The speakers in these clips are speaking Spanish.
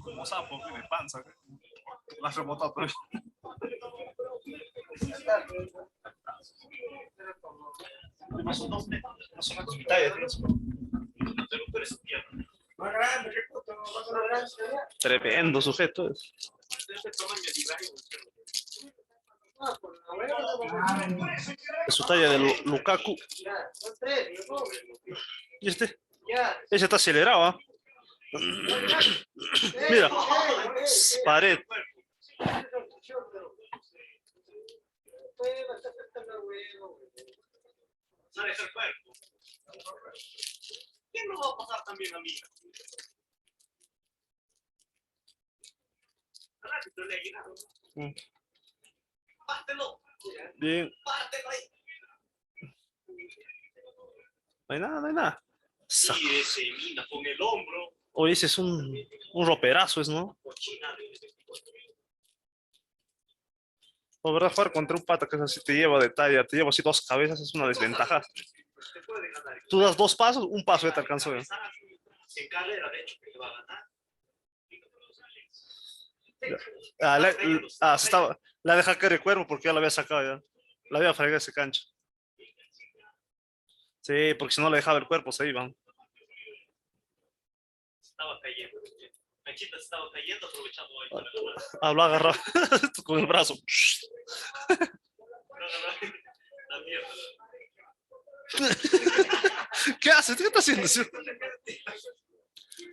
Como sapo de panza. La has rebotado todo. Más o menos mitad de tres. Tremendo sujeto es. Es su talla de Lukaku. ¿Y este? Ese está acelerado, ¿ah? Mira, pared. ¿Quién no va a pasar también a mí? Pártelo. Bien. Pártelo ahí. No hay nada, no hay nada. Sí, ese mina con el hombro. Oye, ese es un roperazo, ¿es, no? La verdad, jugar contra un pata que es así te lleva de talla, te lleva así dos cabezas, es una desventaja. Tú das dos pasos, un paso ya te alcanzó. ¿Eh? La deja caer el cuerpo porque ya la había sacado ya. La había fregado ese cancho. Sí, porque si no le dejaba el cuerpo, se iban. Estaba cayendo. Canchita estaba cayendo, aprovechando ahí para la lo agarró con el brazo. ¿Qué haces? ¿Qué está haciendo?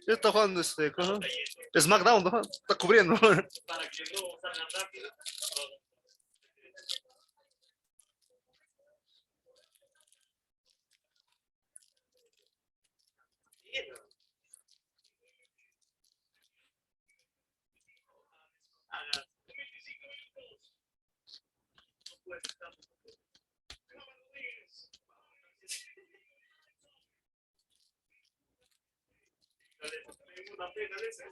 Está jugando SmackDown, ¿no? Está cubriendo. Para que no salgan rápido. Una pena de ese.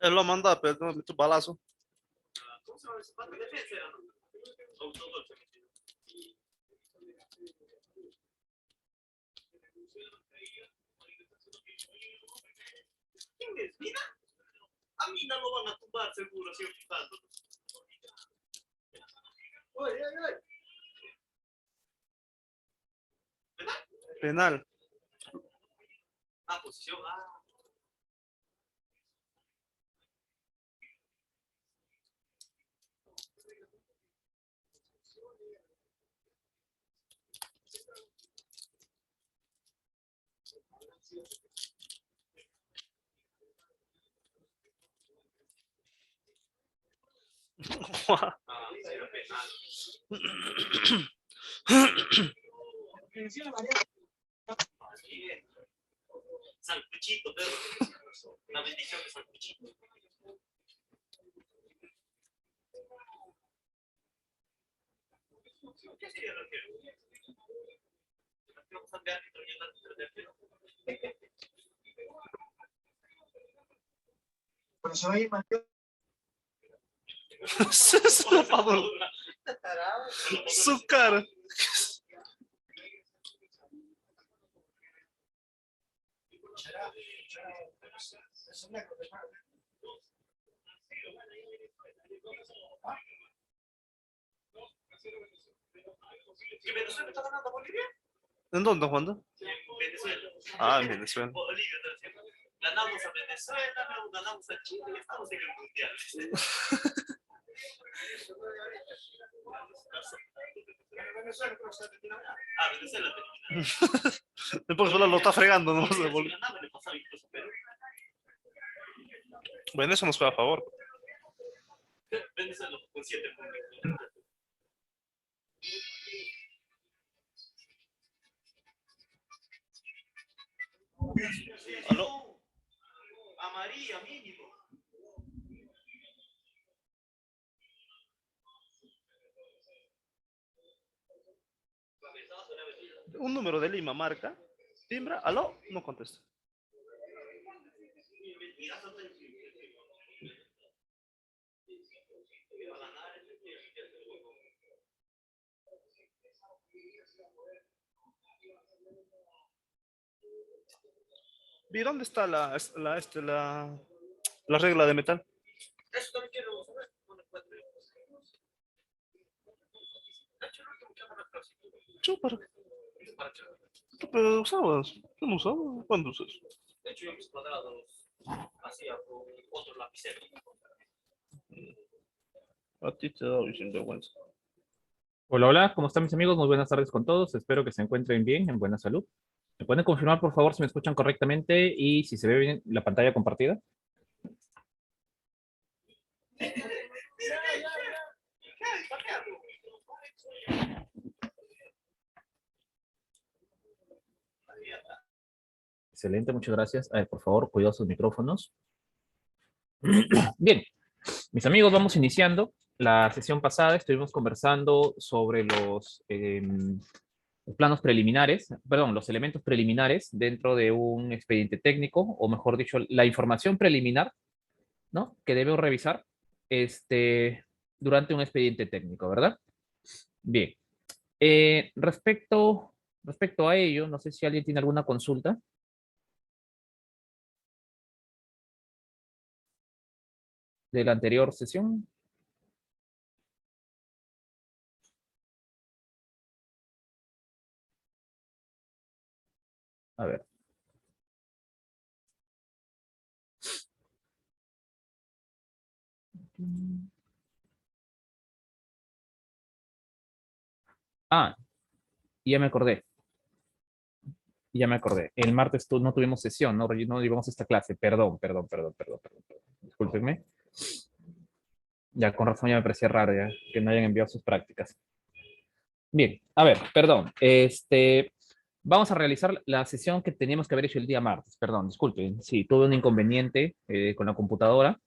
Él lo manda, pero no mete un balazo. ¿Cómo se llama ese pato? Defensa era, ¿no? Autogol. ¿Quién es? ¿Mina? A Mina lo van a tumbar seguro, si tanto. Oye, oye. Penal. Ah, posición. Ah. Sancuchito, perro. La bendición de Sancuchito. ¿Qué sería lo que? Vamos a ver por eso hay su cara. ¿Que Venezuela está ganando a Bolivia? ¿En dónde, Juan? En Venezuela. Ah, en Venezuela. Bolivia, ganamos a Venezuela, ganamos a Chile y estamos en el mundial. Ah, Venezuela termina. Después solo lo está fregando, ¿no? Bueno, eso nos fue a favor. Venezuela con 7 puntos. ¿Aló? Amarilla mínimo. Un número de Lima marca. Timbra. ¿Aló? No contesta. ¿Y dónde está la regla de metal? Eso también quiero saber. Yo, pero usabas. Yo no usaba. ¿Cuándo usas? De hecho, yo mis cuadrados hacía con otro lapicero. A ti te da sin vergüenza. Hola, hola, ¿cómo están mis amigos? Muy buenas tardes con todos. Espero que se encuentren bien, en buena salud. ¿Me pueden confirmar, por favor, si me escuchan correctamente y si se ve bien la pantalla compartida? Excelente, muchas gracias. A ver, por favor, cuidado sus micrófonos. Bien, mis amigos, vamos iniciando. La sesión pasada estuvimos conversando sobre los planos preliminares, perdón, los elementos preliminares dentro de un expediente técnico, o mejor dicho, la información preliminar, ¿no? Que debo revisar durante un expediente técnico, ¿verdad? Bien. Respecto a ello, no sé si alguien tiene alguna consulta de la anterior sesión. A ver. Ah, ya me acordé. Ya me acordé. El martes no tuvimos sesión, no llevamos esta clase. Perdón. Discúlpenme. Ya, con razón ya me parecía raro ya que no hayan enviado sus prácticas. Bien, a ver, perdón. Vamos a realizar la sesión que teníamos que haber hecho el día martes. Perdón, disculpen. Sí, tuve un inconveniente con la computadora,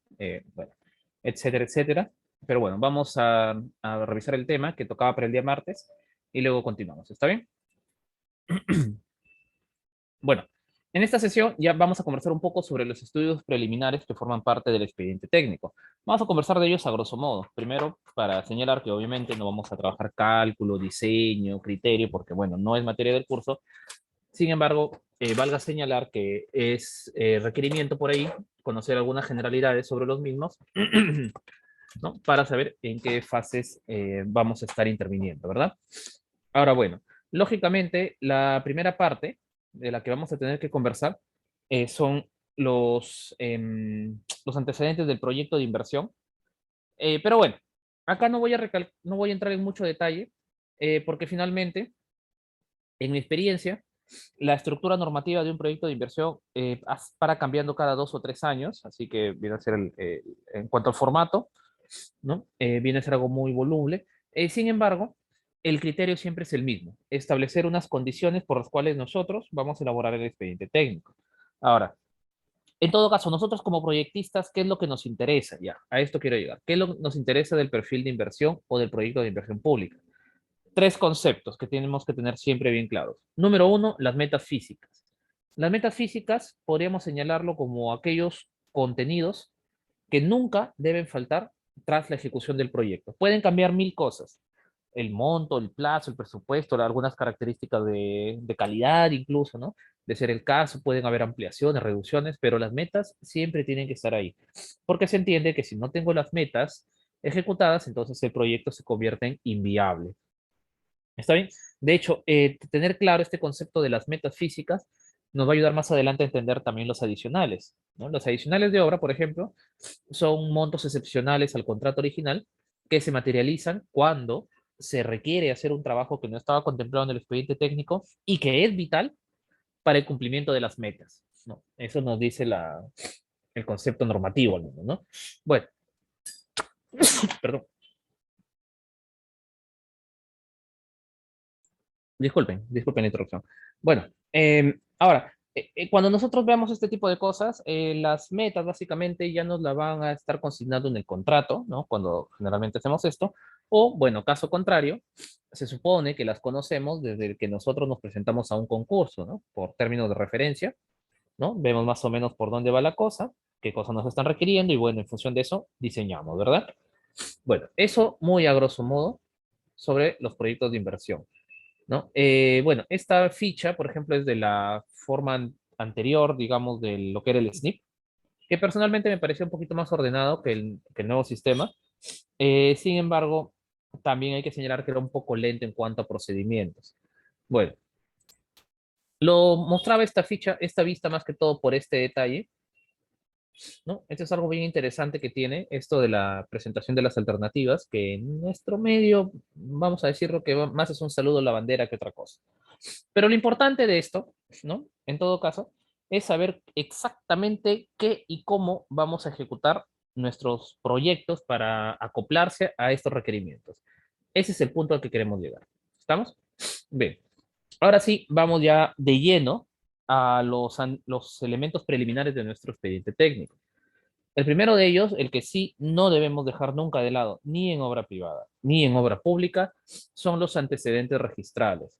bueno, etcétera, etcétera. Pero bueno, vamos a revisar el tema que tocaba para el día martes y luego continuamos. ¿Está bien? Bueno, en esta sesión ya vamos a conversar un poco sobre los estudios preliminares que forman parte del expediente técnico. Vamos a conversar de ellos a grosso modo. Primero, para señalar que obviamente no vamos a trabajar cálculo, diseño, criterio, porque bueno, no es materia del curso. Sin embargo, valga señalar que es requerimiento por ahí conocer algunas generalidades sobre los mismos, ¿no? Para saber en qué fases vamos a estar interviniendo, ¿verdad? Ahora, bueno, lógicamente, la primera parte de la que vamos a tener que conversar son los antecedentes del proyecto de inversión. Pero bueno, acá no voy a entrar en mucho detalle, porque finalmente, en mi experiencia, la estructura normativa de un proyecto de inversión para cambiando cada 2 o 3 años, así que viene a ser, en cuanto al formato, ¿no? Viene a ser algo muy voluble. Sin embargo, el criterio siempre es el mismo, establecer unas condiciones por las cuales nosotros vamos a elaborar el expediente técnico. Ahora, en todo caso, nosotros como proyectistas, ¿qué es lo que nos interesa? Ya, a esto quiero llegar. ¿Qué es lo que nos interesa del perfil de inversión o del proyecto de inversión pública? 3 conceptos que tenemos que tener siempre bien claros. Número 1, las metas físicas. Las metas físicas podríamos señalarlo como aquellos contenidos que nunca deben faltar tras la ejecución del proyecto. Pueden cambiar mil cosas, el monto, el plazo, el presupuesto, algunas características de calidad incluso, ¿no? De ser el caso, pueden haber ampliaciones, reducciones, pero las metas siempre tienen que estar ahí, porque se entiende que si no tengo las metas ejecutadas, entonces el proyecto se convierte en inviable. ¿Está bien? De hecho, tener claro este concepto de las metas físicas nos va a ayudar más adelante a entender también los adicionales, ¿no? Los adicionales de obra, por ejemplo, son montos excepcionales al contrato original que se materializan cuando se requiere hacer un trabajo que no estaba contemplado en el expediente técnico y que es vital para el cumplimiento de las metas, ¿no? Eso nos dice el concepto normativo, al menos, ¿no? Bueno, perdón, disculpen la interrupción. Bueno, ahora, Cuando nosotros veamos este tipo de cosas, las metas básicamente ya nos la van a estar consignando en el contrato, ¿no? Cuando generalmente hacemos esto. O, bueno, caso contrario, se supone que las conocemos desde el que nosotros nos presentamos a un concurso, ¿no? Por términos de referencia, ¿no? Vemos más o menos por dónde va la cosa, qué cosas nos están requiriendo y, bueno, en función de eso, diseñamos, ¿verdad? Bueno, eso muy a grosso modo sobre los proyectos de inversión, ¿no? Bueno, esta ficha, por ejemplo, es de la forma anterior, digamos, de lo que era el SNP, que personalmente me pareció un poquito más ordenado que el nuevo sistema. Sin embargo, también hay que señalar que era un poco lento en cuanto a procedimientos. Bueno, lo mostraba esta ficha, esta vista más que todo por este detalle, ¿no? Esto es algo bien interesante que tiene esto de la presentación de las alternativas, que en nuestro medio, vamos a decirlo que más es un saludo a la bandera que otra cosa. Pero lo importante de esto, ¿no? En todo caso, es saber exactamente qué y cómo vamos a ejecutar nuestros proyectos para acoplarse a estos requerimientos. Ese es el punto al que queremos llegar. ¿Estamos? Bien. Ahora sí, vamos ya de lleno a los elementos preliminares de nuestro expediente técnico. El primero de ellos, el que sí no debemos dejar nunca de lado, ni en obra privada, ni en obra pública, son los antecedentes registrales.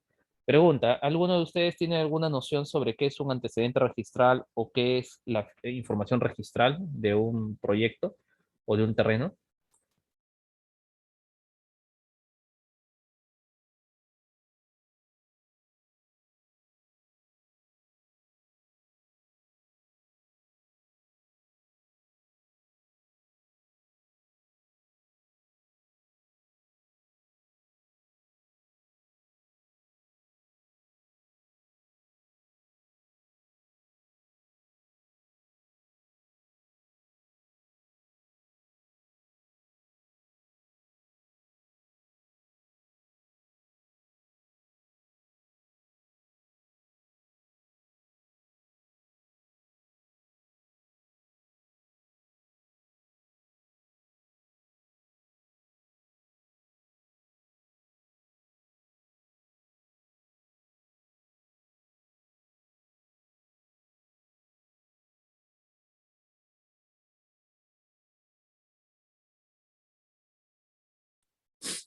Pregunta, ¿alguno de ustedes tiene alguna noción sobre qué es un antecedente registral o qué es la información registral de un proyecto o de un terreno?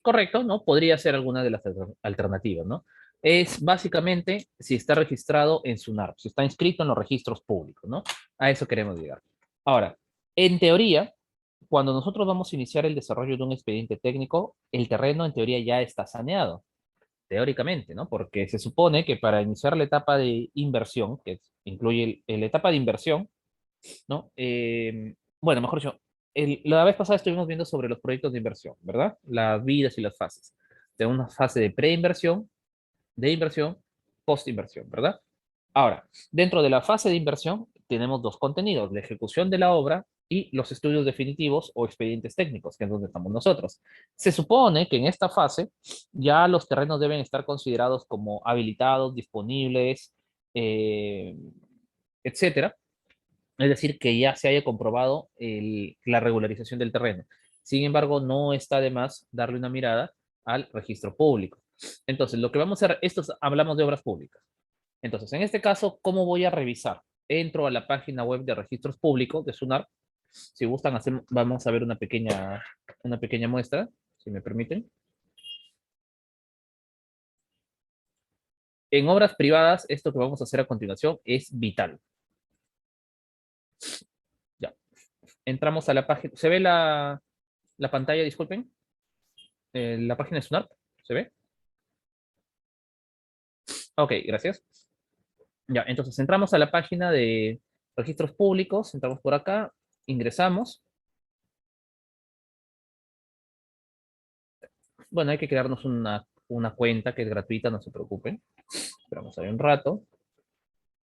Correcto, ¿no? Podría ser alguna de las alternativas, ¿no? Es básicamente si está registrado en SUNARP, si está inscrito en los registros públicos, ¿no? A eso queremos llegar. Ahora, en teoría, cuando nosotros vamos a iniciar el desarrollo de un expediente técnico, el terreno en teoría ya está saneado, teóricamente, ¿no? Porque se supone que para iniciar la etapa de inversión, que incluye la etapa de inversión, ¿no? Bueno, mejor dicho, la vez pasada estuvimos viendo sobre los proyectos de inversión, ¿verdad? Las vidas y las fases. Tenemos una fase de preinversión, de inversión, postinversión, ¿verdad? Ahora, dentro de la fase de inversión tenemos dos contenidos, la ejecución de la obra y los estudios definitivos o expedientes técnicos, que es donde estamos nosotros. Se supone que en esta fase ya los terrenos deben estar considerados como habilitados, disponibles, eh, etcétera, es decir, que ya se haya comprobado la regularización del terreno. Sin embargo, no está de más darle una mirada al registro público. Entonces, lo que vamos a hacer, hablamos de obras públicas. Entonces, en este caso, ¿cómo voy a revisar? Entro a la página web de registros públicos de SUNAR. Si gustan, vamos a ver una pequeña muestra, si me permiten. En obras privadas, esto que vamos a hacer a continuación es vital. Ya, entramos a la página. ¿Se ve la pantalla? Disculpen. La página de SUNAR. ¿Se ve? Ok, gracias. Ya, entonces entramos a la página de registros públicos, entramos por acá, ingresamos. Bueno, hay que crearnos una cuenta que es gratuita, no se preocupen. Esperamos ahí un rato.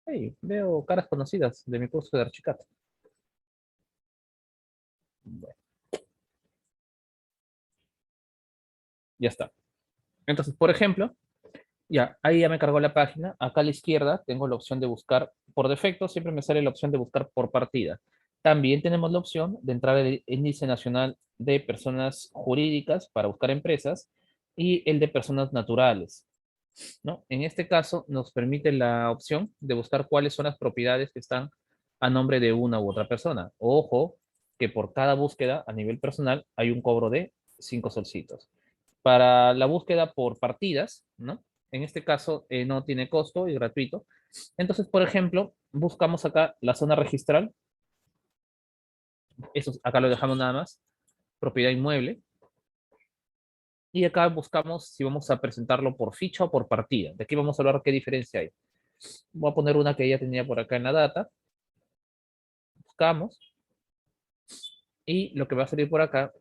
Hey, veo caras conocidas de mi curso de Archicad. Bueno, ya está. Entonces, por ejemplo, ya, ahí ya me cargó la página. Acá a la izquierda tengo la opción de buscar, por defecto siempre me sale la opción de buscar por partida. También tenemos la opción de entrar al índice nacional de personas jurídicas para buscar empresas y el de personas naturales. ¿no? En este caso nos permite la opción de buscar cuáles son las propiedades que están a nombre de una u otra persona. Ojo, que por cada búsqueda a nivel personal hay un cobro de 5 solcitos. Para la búsqueda por partidas, ¿no? En este caso no tiene costo y gratuito. Entonces, por ejemplo, buscamos acá la zona registral. Eso acá lo dejamos nada más. Propiedad inmueble. Y acá buscamos si vamos a presentarlo por ficha o por partida. De aquí vamos a hablar qué diferencia hay. Voy a poner una que ya tenía por acá en la data. Buscamos. Y lo que va a salir por acá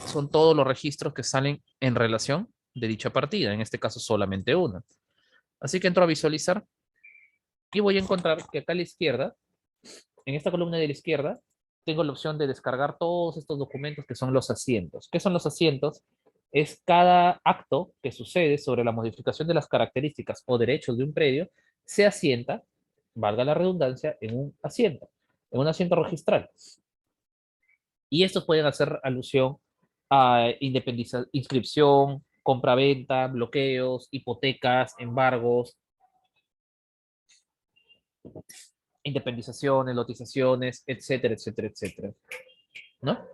son todos los registros que salen en relación de dicha partida. En este caso solamente una. Así que entro a visualizar y voy a encontrar que acá a la izquierda, en esta columna de la izquierda, tengo la opción de descargar todos estos documentos que son los asientos. ¿Qué son los asientos? Es cada acto que sucede sobre la modificación de las características o derechos de un predio, se asienta, valga la redundancia, en un asiento registral. Y estos pueden hacer alusión a inscripción, compraventa, bloqueos, hipotecas, embargos, independizaciones, lotizaciones, etcétera, etcétera, etcétera. ¿No?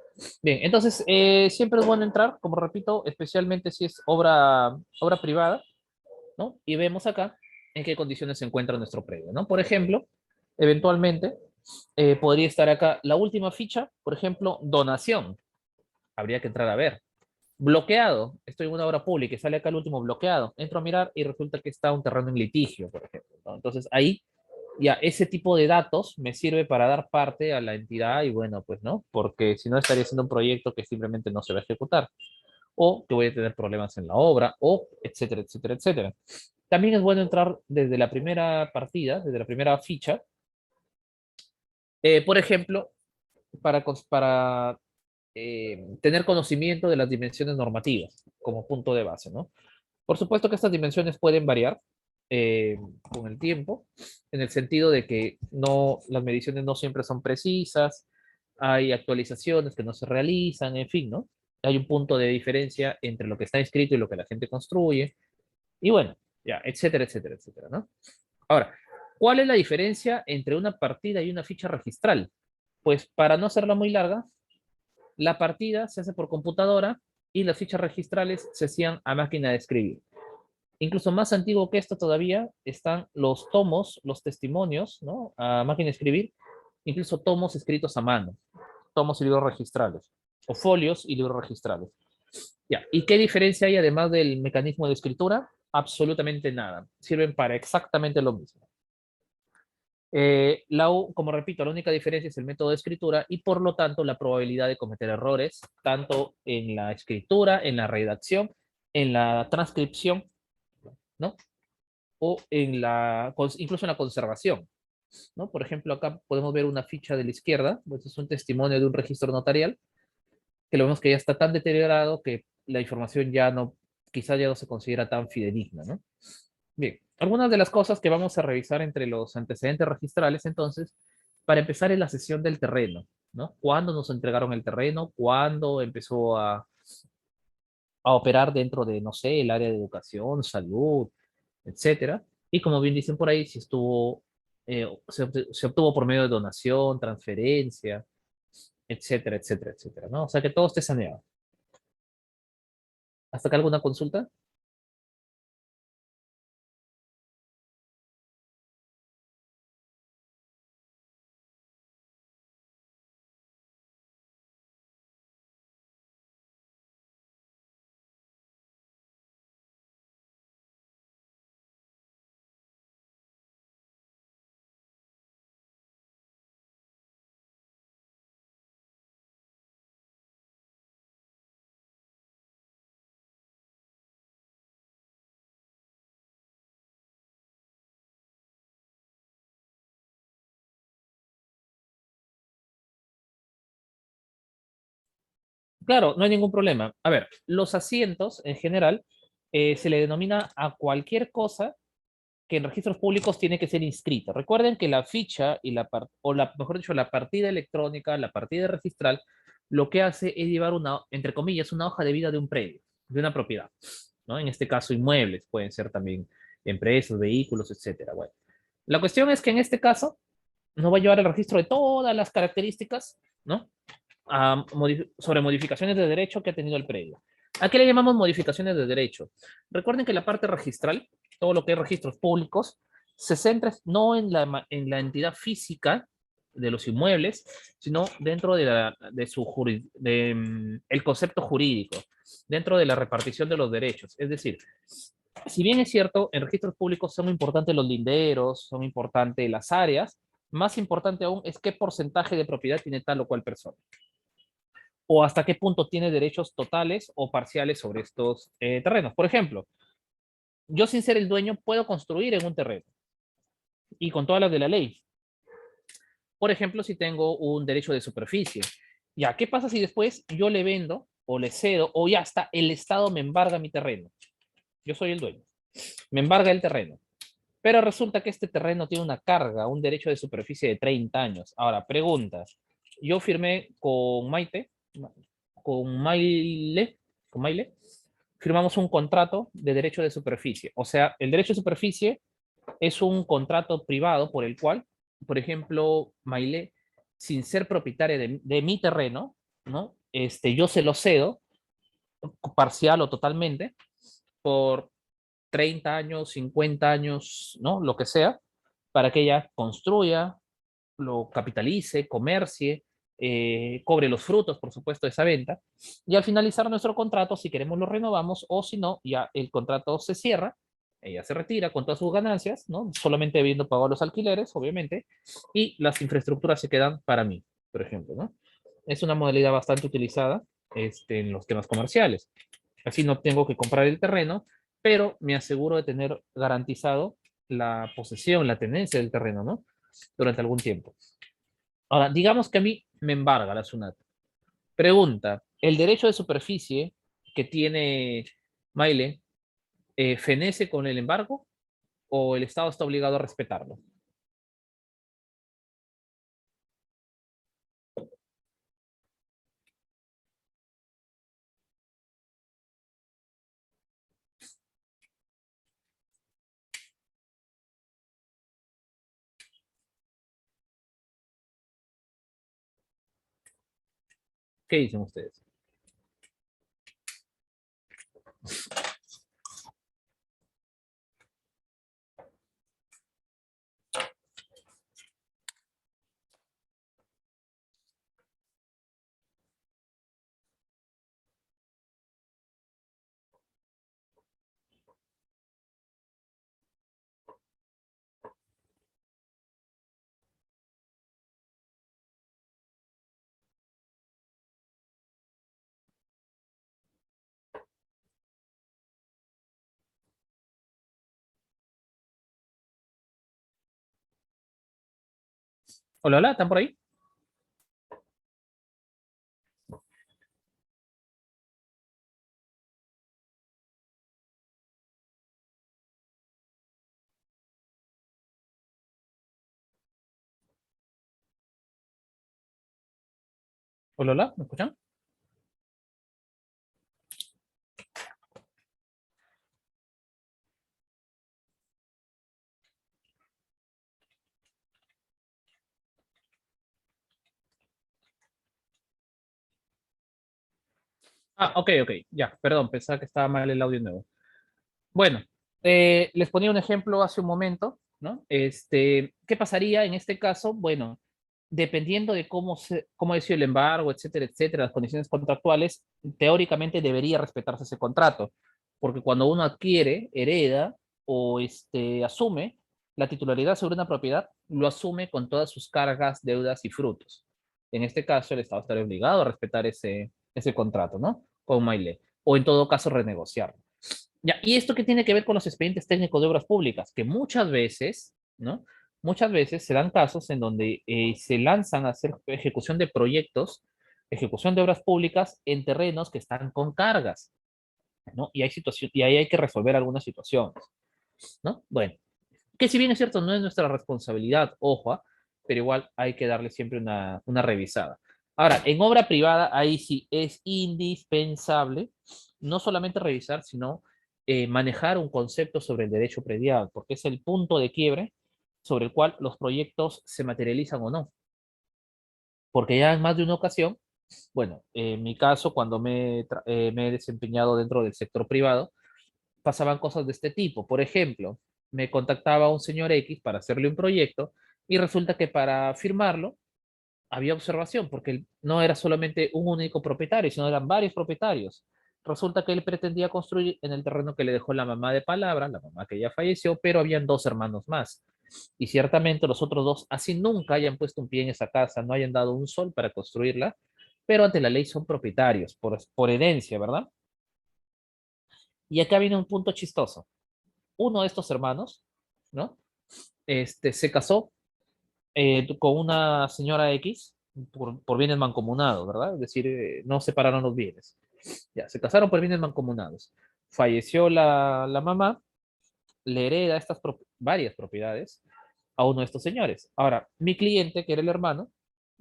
Bien, entonces siempre es bueno entrar, como repito, especialmente si es obra privada, ¿no? Y vemos acá en qué condiciones se encuentra nuestro predio, ¿no? Por ejemplo, eventualmente podría estar acá la última ficha, por ejemplo, donación. Habría que entrar a ver. Bloqueado, estoy en una obra pública y sale acá el último bloqueado. Entro a mirar y resulta que está un terreno en litigio, por ejemplo, ¿no? Entonces ahí ya ese tipo de datos me sirve para dar parte a la entidad y bueno, pues no, porque si no estaría haciendo un proyecto que simplemente no se va a ejecutar o que voy a tener problemas en la obra o etcétera, etcétera, etcétera. También es bueno entrar desde la primera partida, desde la primera ficha, por ejemplo, para tener conocimiento de las dimensiones normativas como punto de base, ¿no? Por supuesto que estas dimensiones pueden variar con el tiempo, en el sentido de que no, las mediciones no siempre son precisas, hay actualizaciones que no se realizan, en fin, ¿no? Hay un punto de diferencia entre lo que está escrito y lo que la gente construye, y bueno, ya, etcétera, etcétera, etcétera, ¿no? Ahora, ¿cuál es la diferencia entre una partida y una ficha registral? Pues para no hacerla muy larga, la partida se hace por computadora y las fichas registrales se hacían a máquina de escribir. Incluso más antiguo que esto todavía están los tomos, los testimonios, ¿no? A máquina de escribir, incluso tomos escritos a mano, tomos y libros registrales, o folios y libros registrales. Ya, ¿y qué diferencia hay además del mecanismo de escritura? Absolutamente nada. Sirven para exactamente lo mismo. Como repito, la única diferencia es el método de escritura y por lo tanto la probabilidad de cometer errores, tanto en la escritura, en la redacción, en la transcripción, ¿no? O en incluso en la conservación, ¿no? Por ejemplo, acá podemos ver una ficha de la izquierda, pues es un testimonio de un registro notarial, que lo vemos que ya está tan deteriorado que la información ya no, quizás ya no se considera tan fidedigna, ¿no? Bien, algunas de las cosas que vamos a revisar entre los antecedentes registrales, entonces, para empezar es la cesión del terreno, ¿no? ¿Cuándo nos entregaron el terreno? ¿Cuándo empezó a operar dentro de, no sé, el área de educación, salud, etcétera? Y como bien dicen por ahí, si se obtuvo por medio de donación, transferencia, etcétera, etcétera, etcétera, ¿no? O sea, que todo esté saneado. ¿Hasta acá alguna consulta? Claro, no hay ningún problema. A ver, los asientos en general se le denomina a cualquier cosa que en registros públicos tiene que ser inscrita. Recuerden que la ficha mejor dicho, la partida electrónica, la partida registral, lo que hace es llevar una, entre comillas, una hoja de vida de un predio, de una propiedad. ¿no? En este caso, inmuebles, pueden ser también empresas, vehículos, etcétera. Bueno, la cuestión es que en este caso no va a llevar el registro de todas las características, ¿no? Sobre modificaciones de derecho que ha tenido el predio. ¿A qué le llamamos modificaciones de derecho? Recuerden que la parte registral, todo lo que es registros públicos, se centra no en la entidad física de los inmuebles, sino dentro de su el concepto jurídico, dentro de la repartición de los derechos. Es decir, si bien es cierto, en registros públicos son importantes los linderos, son importantes las áreas, más importante aún es qué porcentaje de propiedad tiene tal o cual persona o hasta qué punto tiene derechos totales o parciales sobre estos terrenos. Por ejemplo, yo sin ser el dueño puedo construir en un terreno y con todas las de la ley. Por ejemplo, si tengo un derecho de superficie. Ya, ¿qué pasa si después yo le vendo o le cedo o ya está, el Estado me embarga mi terreno? Yo soy el dueño. Me embarga el terreno. Pero resulta que este terreno tiene una carga, un derecho de superficie de 30 años. Ahora, pregunta. Yo firmé con Maite, con Maile, con Maile, firmamos un contrato de derecho de superficie. O sea, el derecho de superficie es un contrato privado por el cual, por ejemplo, Maile, sin ser propietaria de mi terreno, ¿no? Yo se lo cedo, parcial o totalmente, por 30 años, 50 años, ¿no? Lo que sea, para que ella construya, lo capitalice, comercie, cobre los frutos, por supuesto, de esa venta. Y al finalizar nuestro contrato, si queremos lo renovamos o si no, ya el contrato se cierra, ella se retira con todas sus ganancias, ¿no? Solamente habiendo pagado los alquileres, obviamente, y las infraestructuras se quedan para mí, por ejemplo, ¿no? Es una modalidad bastante utilizada en los temas comerciales. Así no tengo que comprar el terreno, pero me aseguro de tener garantizado la posesión, la tenencia del terreno, ¿no? Durante algún tiempo. Ahora, digamos que a mí me embarga la SUNAT. Pregunta, ¿el derecho de superficie que tiene Maile fenece con el embargo o el Estado está obligado a respetarlo? ¿Qué dicen ustedes? Hola, hola, ¿están por ahí? Hola, hola, ¿me escuchan? Ah, ok, ok, ya, perdón, pensaba que estaba mal el audio nuevo. Bueno, les ponía un ejemplo hace un momento, ¿no? ¿Qué pasaría en este caso? Bueno, dependiendo de cómo ha sido el embargo, etcétera, etcétera, las condiciones contractuales, teóricamente debería respetarse ese contrato, porque cuando uno adquiere, hereda o asume la titularidad sobre una propiedad, lo asume con todas sus cargas, deudas y frutos. En este caso, el Estado estaría obligado a respetar ese contrato, ¿no? Con Maile, o en todo caso renegociarlo. Ya, ¿y esto qué tiene que ver con los expedientes técnicos de obras públicas? Que muchas veces, ¿no? Muchas veces se dan casos en donde se lanzan a hacer ejecución de proyectos, ejecución de obras públicas en terrenos que están con cargas, ¿no? Y ahí hay que resolver algunas situaciones, ¿no? Bueno, que si bien es cierto, no es nuestra responsabilidad, ojo, pero igual hay que darle siempre una revisada. Ahora, en obra privada, ahí sí es indispensable no solamente revisar, sino manejar un concepto sobre el derecho predial, porque es el punto de quiebre sobre el cual los proyectos se materializan o no. Porque ya en más de una ocasión, bueno, en mi caso, cuando me he desempeñado dentro del sector privado, pasaban cosas de este tipo. Por ejemplo, me contactaba un señor X para hacerle un proyecto y resulta que para firmarlo había observación, porque no era solamente un único propietario, sino eran varios propietarios. Resulta que él pretendía construir en el terreno que le dejó la mamá de palabra, la mamá que ya falleció, pero habían dos hermanos más. Y ciertamente los otros dos, así nunca hayan puesto un pie en esa casa, no hayan dado un sol para construirla, pero ante la ley son propietarios, por herencia, ¿verdad? Y acá viene un punto chistoso. Uno de estos hermanos, ¿no? Se casó con una señora X por bienes mancomunados, ¿verdad? Es decir, no separaron los bienes. Ya, se casaron por bienes mancomunados. Falleció la mamá, le hereda estas varias propiedades a uno de estos señores. Ahora, mi cliente, que era el hermano,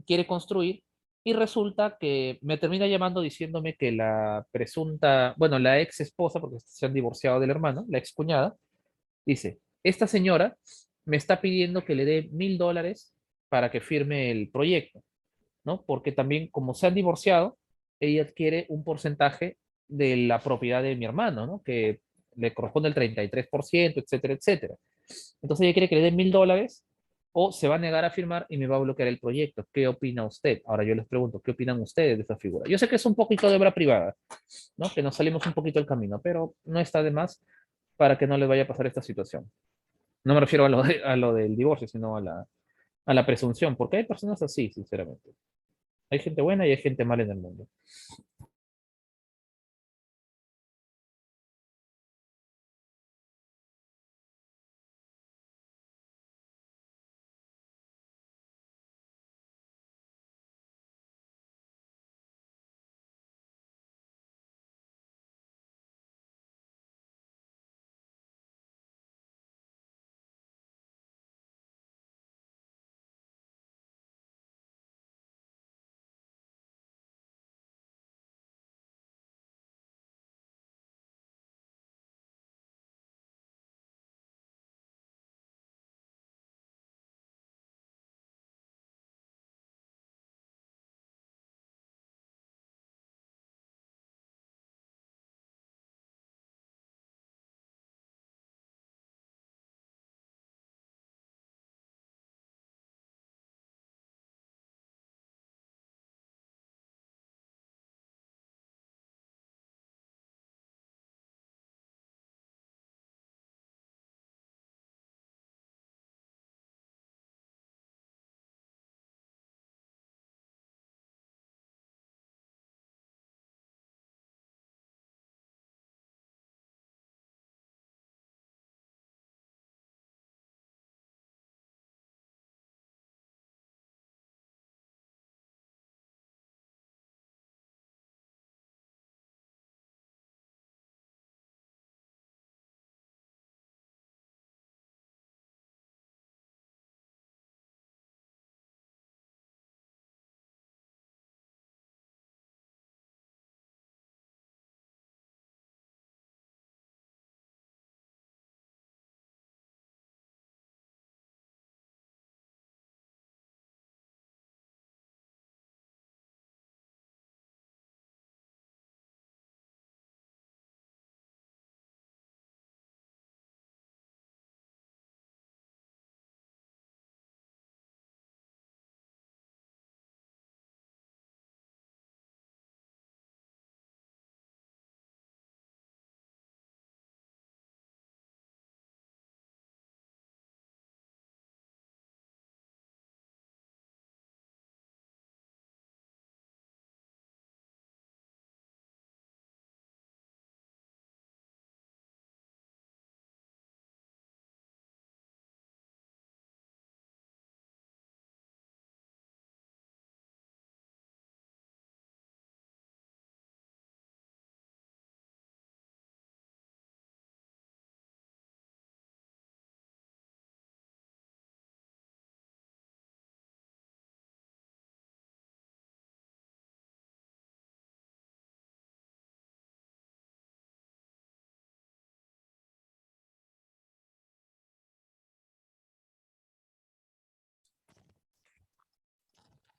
quiere construir y resulta que me termina llamando diciéndome que la presunta, bueno, la ex esposa, porque se han divorciado del hermano, la ex cuñada, dice, esta señora me está pidiendo que le dé $1,000 para que firme el proyecto, ¿no? Porque también, como se han divorciado, ella adquiere un porcentaje de la propiedad de mi hermano, ¿no? Que le corresponde el 33%, etcétera, etcétera. Entonces ella quiere que le dé $1,000 o se va a negar a firmar y me va a bloquear el proyecto. ¿Qué opina usted? Ahora yo les pregunto, ¿qué opinan ustedes de esta figura? Yo sé que es un poquito de obra privada, ¿no? Que nos salimos un poquito del camino, pero no está de más para que no les vaya a pasar esta situación. No me refiero a lo del divorcio, sino a la presunción, porque hay personas así, sinceramente. Hay gente buena y hay gente mala en el mundo.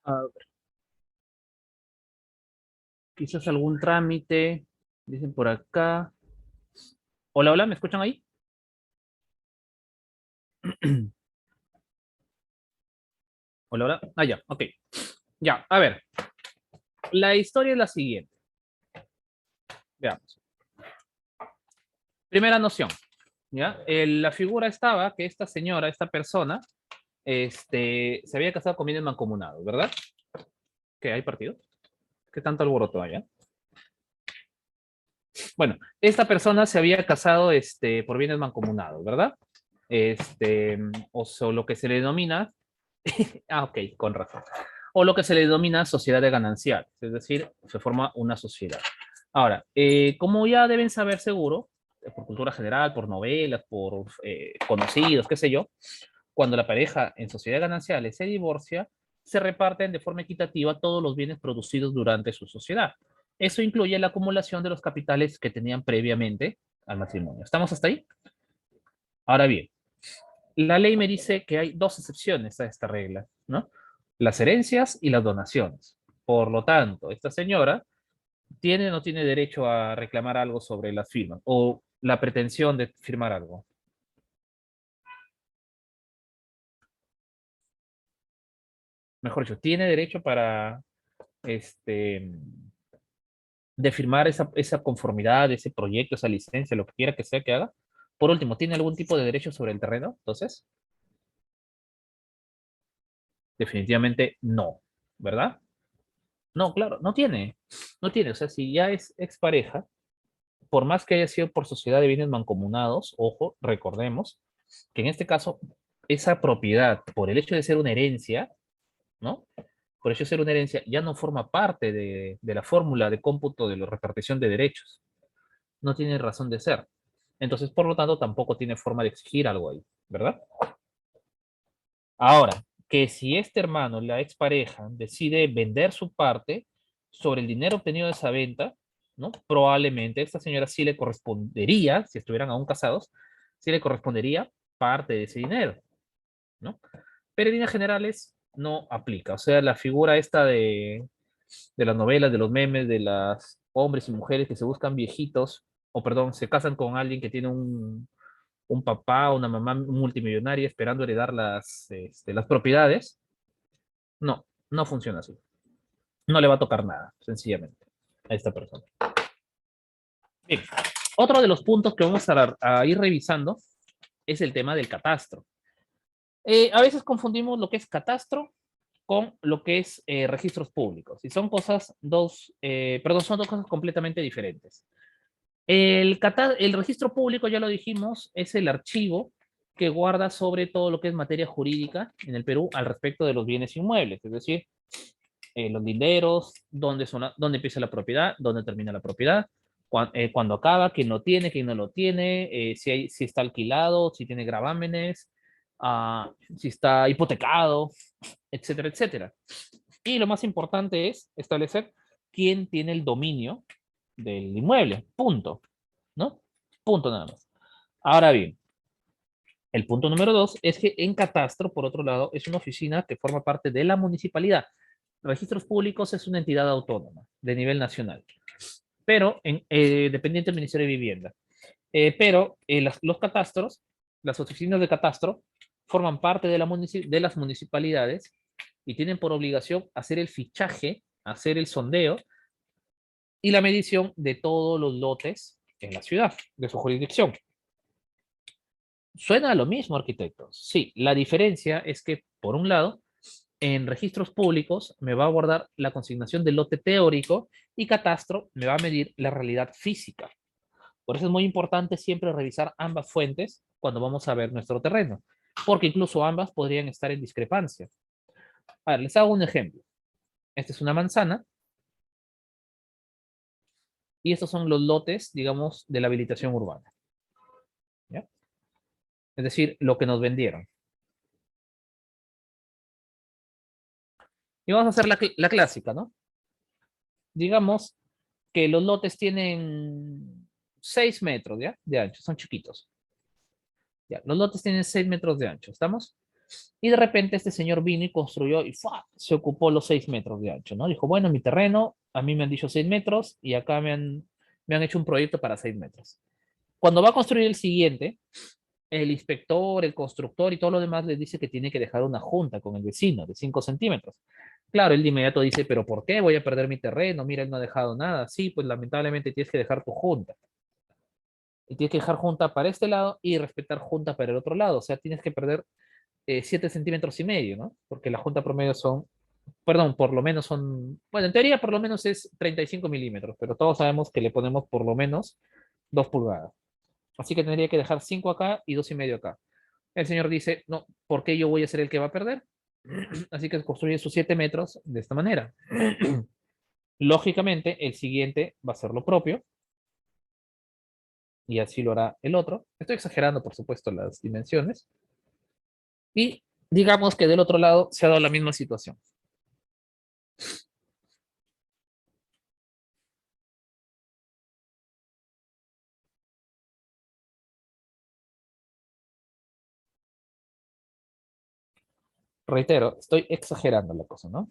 A ver, quizás algún trámite. Dicen por acá. Hola, hola, ¿me escuchan ahí? Hola, hola. Ah, ya, ok. Ya, a ver. La historia es la siguiente. Veamos. Primera noción. ¿Ya? La figura estaba que esta señora, esta persona, se había casado con bienes mancomunados, ¿verdad? ¿Qué hay partido? ¿Qué tanto alboroto hay? Bueno, esta persona se había casado por bienes mancomunados, ¿verdad? O lo que se le denomina, ok, con razón, o lo que se le denomina sociedad de gananciales, es decir, se forma una sociedad. Ahora, como ya deben saber seguro, por cultura general, por novelas, por conocidos, qué sé yo, cuando la pareja en sociedad de gananciales se divorcia, se reparten de forma equitativa todos los bienes producidos durante su sociedad. Eso incluye la acumulación de los capitales que tenían previamente al matrimonio. ¿Estamos hasta ahí? Ahora bien, la ley me dice que hay dos excepciones a esta regla, ¿no? Las herencias y las donaciones. Por lo tanto, esta señora tiene o no tiene derecho a reclamar algo sobre las firmas o la pretensión de firmar algo. Mejor dicho, tiene derecho para de firmar esa conformidad, ese proyecto, esa licencia, lo que quiera que sea que haga. Por último, ¿tiene algún tipo de derecho sobre el terreno? Entonces, definitivamente no, ¿verdad? No, claro, no tiene. No tiene. O sea, si ya es expareja, por más que haya sido por sociedad de bienes mancomunados, ojo, recordemos que en este caso, esa propiedad, por el hecho de ser una herencia, ¿no? Por el hecho de ser una herencia, ya no forma parte de la fórmula de cómputo de la repartición de derechos. No tiene razón de ser. Entonces, por lo tanto, tampoco tiene forma de exigir algo ahí, ¿verdad? Ahora, que si este hermano, la expareja, decide vender su parte sobre el dinero obtenido de esa venta, ¿no? Probablemente a esta señora sí le correspondería, si estuvieran aún casados, sí le correspondería parte de ese dinero, ¿no? Pero en líneas generales no aplica. O sea, la figura esta de las novelas, de los memes, de las hombres y mujeres que se buscan viejitos, o perdón, se casan con alguien que tiene un papá o una mamá multimillonaria esperando heredar las propiedades. No, no funciona así. No le va a tocar nada, sencillamente, a esta persona. Bien, otro de los puntos que vamos a ir revisando es el tema del catastro. A veces confundimos lo que es catastro con lo que es registros públicos. Y son son dos cosas completamente diferentes. El registro público, ya lo dijimos, es el archivo que guarda sobre todo lo que es materia jurídica en el Perú al respecto de los bienes inmuebles, es decir, los linderos, dónde empieza la propiedad, dónde termina la propiedad, cuándo acaba, quién lo tiene, quién no lo tiene, si está alquilado, si tiene gravámenes, si está hipotecado, etcétera, etcétera. Y lo más importante es establecer quién tiene el dominio del inmueble, punto, ¿no? Punto nada más. Ahora bien, el punto número dos es que en catastro, por otro lado, es una oficina que forma parte de la municipalidad. Registros Públicos es una entidad autónoma de nivel nacional, pero dependiente del Ministerio de Vivienda. Pero los catastros, las oficinas de catastro, forman parte de las municipalidades y tienen por obligación hacer el fichaje, hacer el sondeo y la medición de todos los lotes en la ciudad, de su jurisdicción. Suena a lo mismo, arquitectos. Sí, la diferencia es que, por un lado, en registros públicos me va a guardar la consignación del lote teórico y catastro me va a medir la realidad física. Por eso es muy importante siempre revisar ambas fuentes cuando vamos a ver nuestro terreno, porque incluso ambas podrían estar en discrepancia. A ver, les hago un ejemplo. Esta es una manzana y estos son los lotes, digamos, de la habilitación urbana. ¿Ya? Es decir, lo que nos vendieron. Y vamos a hacer la clásica, ¿no? Digamos que los lotes tienen 6 metros, ¿ya? De ancho, son chiquitos. Ya, los lotes tienen 6 metros de ancho, ¿estamos? Y de repente este señor vino y construyó y ¡fua! Se ocupó los 6 metros de ancho, ¿no? Dijo, bueno, mi terreno, a mí me han dicho 6 metros y acá me han hecho un proyecto para 6 metros. Cuando va a construir el siguiente, el inspector, el constructor y todo lo demás les dice que tiene que dejar una junta con el vecino de 5 centímetros. Claro, él de inmediato dice, pero ¿por qué voy a perder mi terreno? Mira, él no ha dejado nada. Sí, pues lamentablemente tienes que dejar tu junta. Y tienes que dejar junta para este lado y respetar junta para el otro lado. O sea, tienes que perder 7 centímetros y medio, ¿no? Porque la junta promedio son, perdón, por lo menos son, bueno, en teoría por lo menos es 35 milímetros, pero todos sabemos que le ponemos por lo menos 2 pulgadas. Así que tendría que dejar 5 acá y 2 y medio acá. El señor dice, no, ¿por qué yo voy a ser el que va a perder? Así que construye sus 7 metros de esta manera. Lógicamente, el siguiente va a ser lo propio y así lo hará el otro. Estoy exagerando, por supuesto, las dimensiones. Y digamos que del otro lado se ha dado la misma situación. Reitero, estoy exagerando la cosa, ¿no?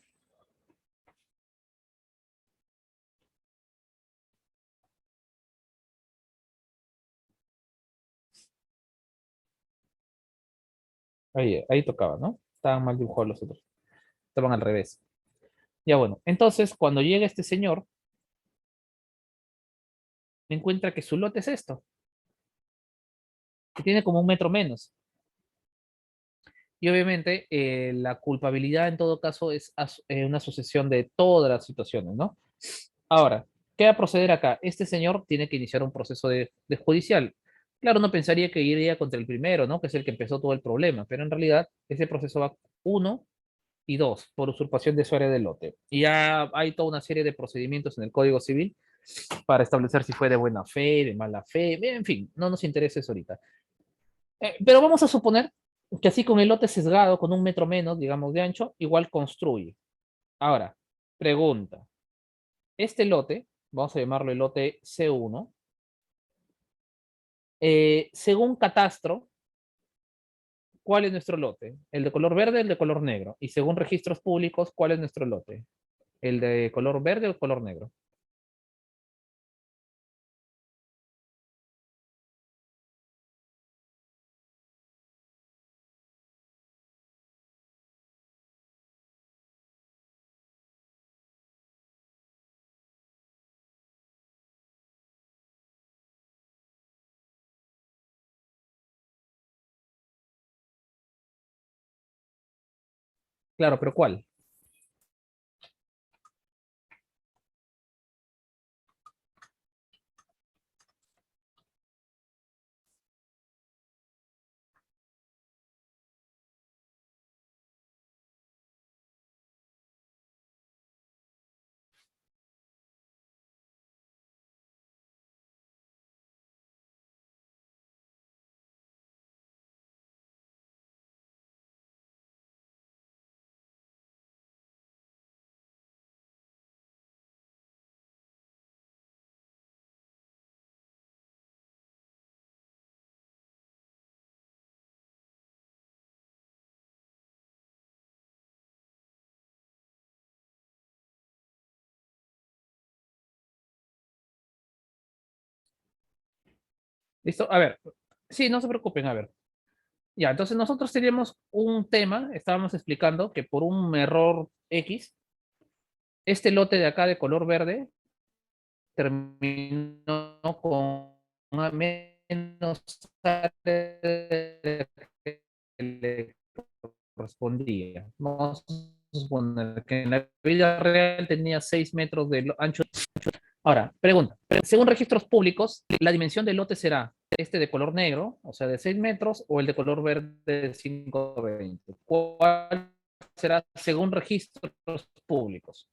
Ahí tocaba, ¿no? Estaban mal dibujados los otros. Estaban al revés. Ya bueno, entonces cuando llega este señor, encuentra que su lote es esto, que tiene como 1 metro menos. Y obviamente la culpabilidad en todo caso es una sucesión de todas las situaciones, ¿no? Ahora, ¿qué va a proceder acá? Este señor tiene que iniciar un proceso de judicial. Claro, uno pensaría que iría contra el primero, ¿no? Que es el que empezó todo el problema, pero en realidad ese proceso va uno y dos por usurpación de su área de lote. Y ya hay toda una serie de procedimientos en el Código Civil para establecer si fue de buena fe, de mala fe, en fin, no nos interesa eso ahorita. Pero vamos a suponer que así con el lote sesgado, con 1 metro menos, digamos, de ancho, igual construye. Ahora, pregunta, este lote, vamos a llamarlo el lote C1, según catastro, ¿cuál es nuestro lote? ¿El de color verde o el de color negro? Y según registros públicos, ¿cuál es nuestro lote? ¿El de color verde o el color negro? Claro, pero ¿cuál? ¿Listo? A ver, sí, no se preocupen, a ver. Ya, entonces nosotros teníamos un tema, estábamos explicando que por un error X, este lote de acá de color verde terminó con una menos área que le correspondía. Vamos a suponer que en la vida real tenía 6 metros de ancho. Ahora, pregunta, según registros públicos, la dimensión del lote será este de color negro, o sea, de 6 metros, o el de color verde de 5,20. ¿Cuál será según registros públicos?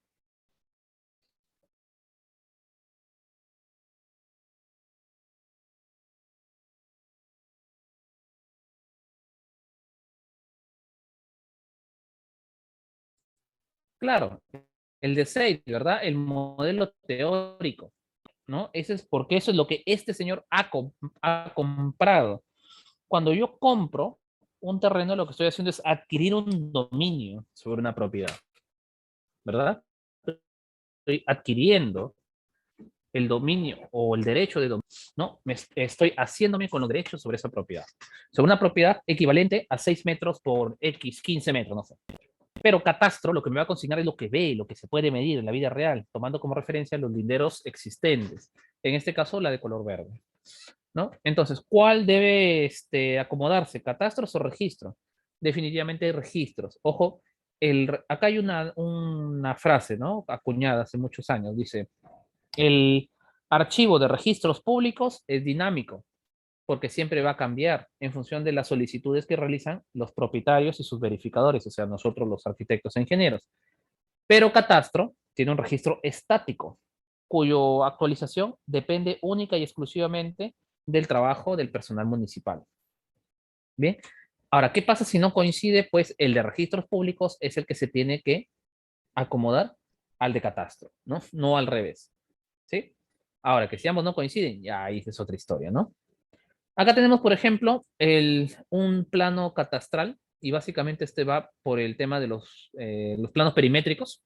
Claro, el de 6, ¿verdad? El modelo teórico, ¿no? Ese es porque eso es lo que este señor ha comprado. Cuando yo compro un terreno, lo que estoy haciendo es adquirir un dominio sobre una propiedad, ¿verdad? Estoy adquiriendo el dominio o el derecho de dominio, ¿no? Estoy haciéndome con los derechos sobre esa propiedad. Sobre una propiedad equivalente a 6 metros por X, 15 metros, no sé. Pero catastro lo que me va a consignar es lo que ve, lo que se puede medir en la vida real, tomando como referencia los linderos existentes. En este caso, la de color verde, ¿no? Entonces, ¿cuál debe acomodarse? ¿Catastros o registros? Definitivamente registros. Ojo, acá hay una frase, ¿no? Acuñada hace muchos años. Dice, el archivo de registros públicos es dinámico, porque siempre va a cambiar en función de las solicitudes que realizan los propietarios y sus verificadores, o sea, nosotros los arquitectos e ingenieros. Pero Catastro tiene un registro estático, cuya actualización depende única y exclusivamente del trabajo del personal municipal. Bien, ahora, ¿qué pasa si no coincide? Pues el de registros públicos es el que se tiene que acomodar al de Catastro, ¿no? No al revés, ¿sí? Ahora, que si ambos no coinciden, ya ahí es otra historia, ¿no? Acá tenemos, por ejemplo, un plano catastral y básicamente este va por el tema de los planos perimétricos.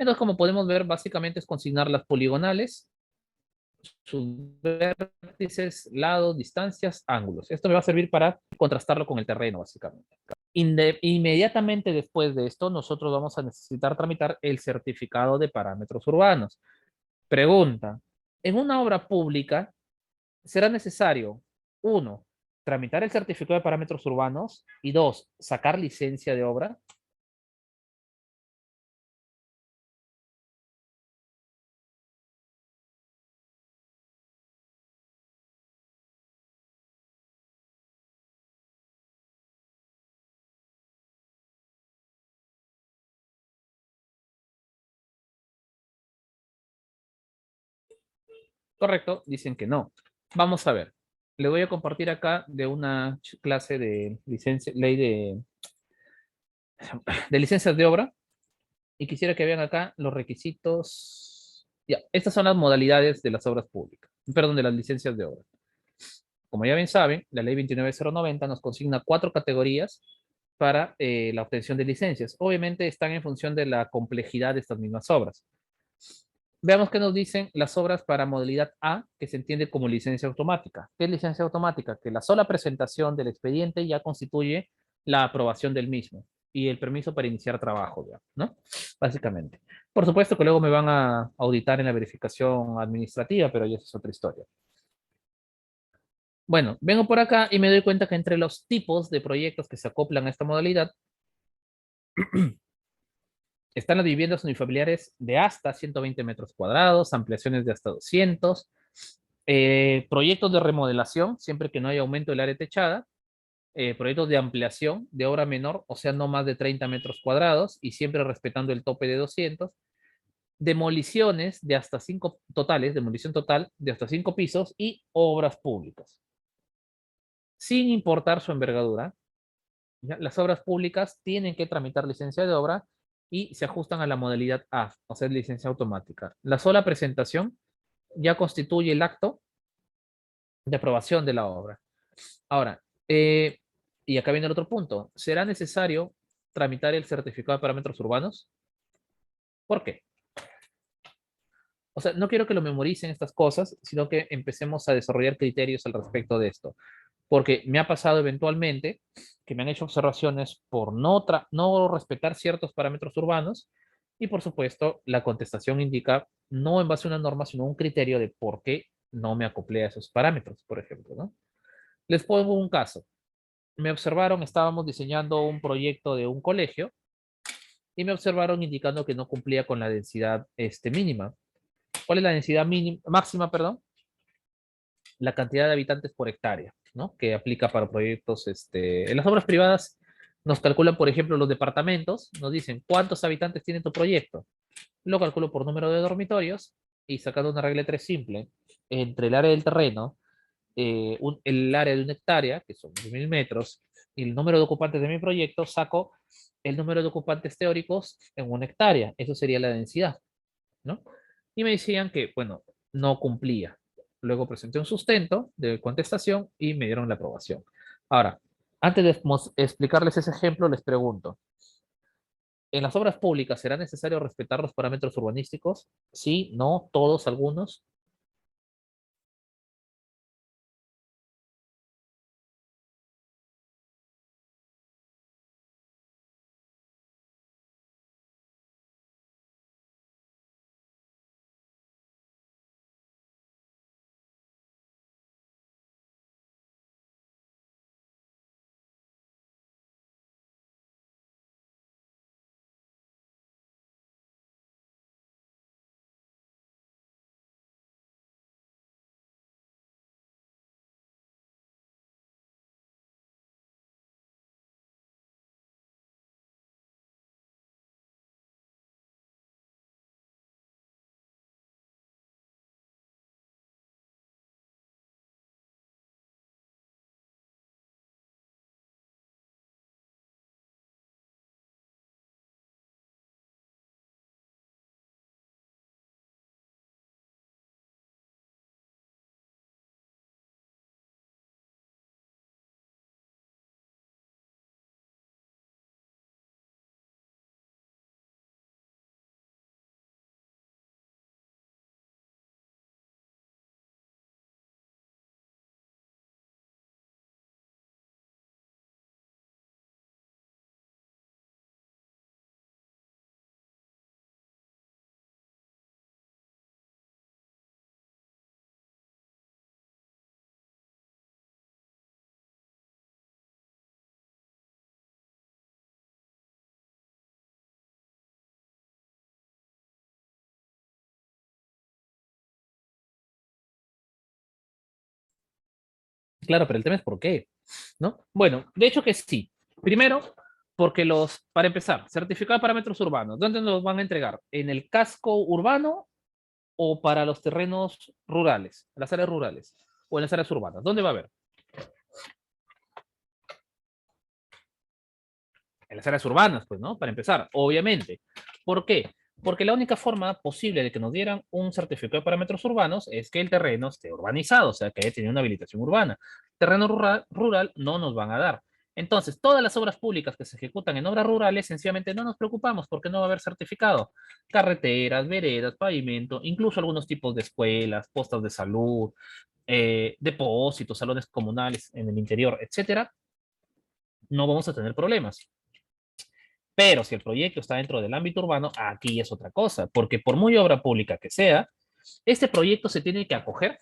Entonces, como podemos ver, básicamente es consignar las poligonales, sus vértices, lados, distancias, ángulos. Esto me va a servir para contrastarlo con el terreno, básicamente. Inmediatamente después de esto, nosotros vamos a necesitar tramitar el certificado de parámetros urbanos. Pregunta, en una obra pública, será necesario, uno, tramitar el certificado de parámetros urbanos y dos, sacar licencia de obra. Correcto, dicen que no. Vamos a ver. Le voy a compartir acá de una clase de licencia, ley de licencias de obra y quisiera que vean acá los requisitos. Ya, estas son las modalidades de las obras públicas, perdón, de las licencias de obra. Como ya bien saben, la ley 29090 nos consigna 4 categorías para la obtención de licencias. Obviamente están en función de la complejidad de estas mismas obras. Veamos qué nos dicen las obras para modalidad A, que se entiende como licencia automática. ¿Qué es licencia automática? Que la sola presentación del expediente ya constituye la aprobación del mismo y el permiso para iniciar trabajo, ya, ¿no? Básicamente. Por supuesto que luego me van a auditar en la verificación administrativa, pero ya esa es otra historia. Bueno, vengo por acá y me doy cuenta que entre los tipos de proyectos que se acoplan a esta modalidad están las viviendas unifamiliares de hasta 120 metros cuadrados, ampliaciones de hasta 200, proyectos de remodelación, siempre que no haya aumento del área techada, proyectos de ampliación de obra menor, o sea, no más de 30 metros cuadrados y siempre respetando el tope de 200, demoliciones de hasta 5 totales, demolición total de hasta 5 pisos y obras públicas. Sin importar su envergadura, ¿ya? Las obras públicas tienen que tramitar licencia de obra y se ajustan a la modalidad A, o sea, licencia automática. La sola presentación ya constituye el acto de aprobación de la obra. Ahora, y acá viene el otro punto, ¿será necesario tramitar el certificado de parámetros urbanos? ¿Por qué? O sea, no quiero que lo memoricen estas cosas, sino que empecemos a desarrollar criterios al respecto de esto. Porque me ha pasado eventualmente que me han hecho observaciones por no respetar ciertos parámetros urbanos y por supuesto la contestación indica no en base a una norma, sino un criterio de por qué no me acoplé a esos parámetros, por ejemplo, ¿no? Les pongo un caso. Me observaron, estábamos diseñando un proyecto de un colegio y me observaron indicando que no cumplía con la densidad mínima. ¿Cuál es la densidad mínima, máxima, perdón? La cantidad de habitantes por hectárea, ¿no? Que aplica para proyectos, en las obras privadas nos calculan, por ejemplo, los departamentos, nos dicen cuántos habitantes tiene tu proyecto. Lo calculo por número de dormitorios y sacando una regla de 3 simple, entre el área del terreno, el área de una hectárea, que son 1000 metros, y el número de ocupantes de mi proyecto, saco el número de ocupantes teóricos en una hectárea. Eso sería la densidad, ¿no? Y me decían que, bueno, no cumplía. Luego presenté un sustento de contestación y me dieron la aprobación. Ahora, Antes de explicarles ese ejemplo, les pregunto, ¿en las obras públicas será necesario respetar los parámetros urbanísticos? Sí, no, todos, algunos. Claro, pero el tema es por qué, ¿no? Bueno, de hecho que sí. Primero, porque para empezar, certificado de parámetros urbanos, ¿dónde nos van a entregar? ¿En el casco urbano o para los terrenos rurales, las áreas rurales o en las áreas urbanas? ¿Dónde va a haber? En las áreas urbanas, pues, ¿no? Para empezar, obviamente. ¿Por qué? Porque la única forma posible de que nos dieran un certificado de parámetros urbanos es que el terreno esté urbanizado, o sea, que haya tenido una habilitación urbana. Terreno rural no nos van a dar. Entonces, todas las obras públicas que se ejecutan en obras rurales, sencillamente no nos preocupamos porque no va a haber certificado. Carreteras, veredas, pavimento, incluso algunos tipos de escuelas, postas de salud, depósitos, salones comunales en el interior, etcétera, no vamos a tener problemas. Pero si el proyecto está dentro del ámbito urbano, aquí es otra cosa, porque por muy obra pública que sea, este proyecto se tiene que acoger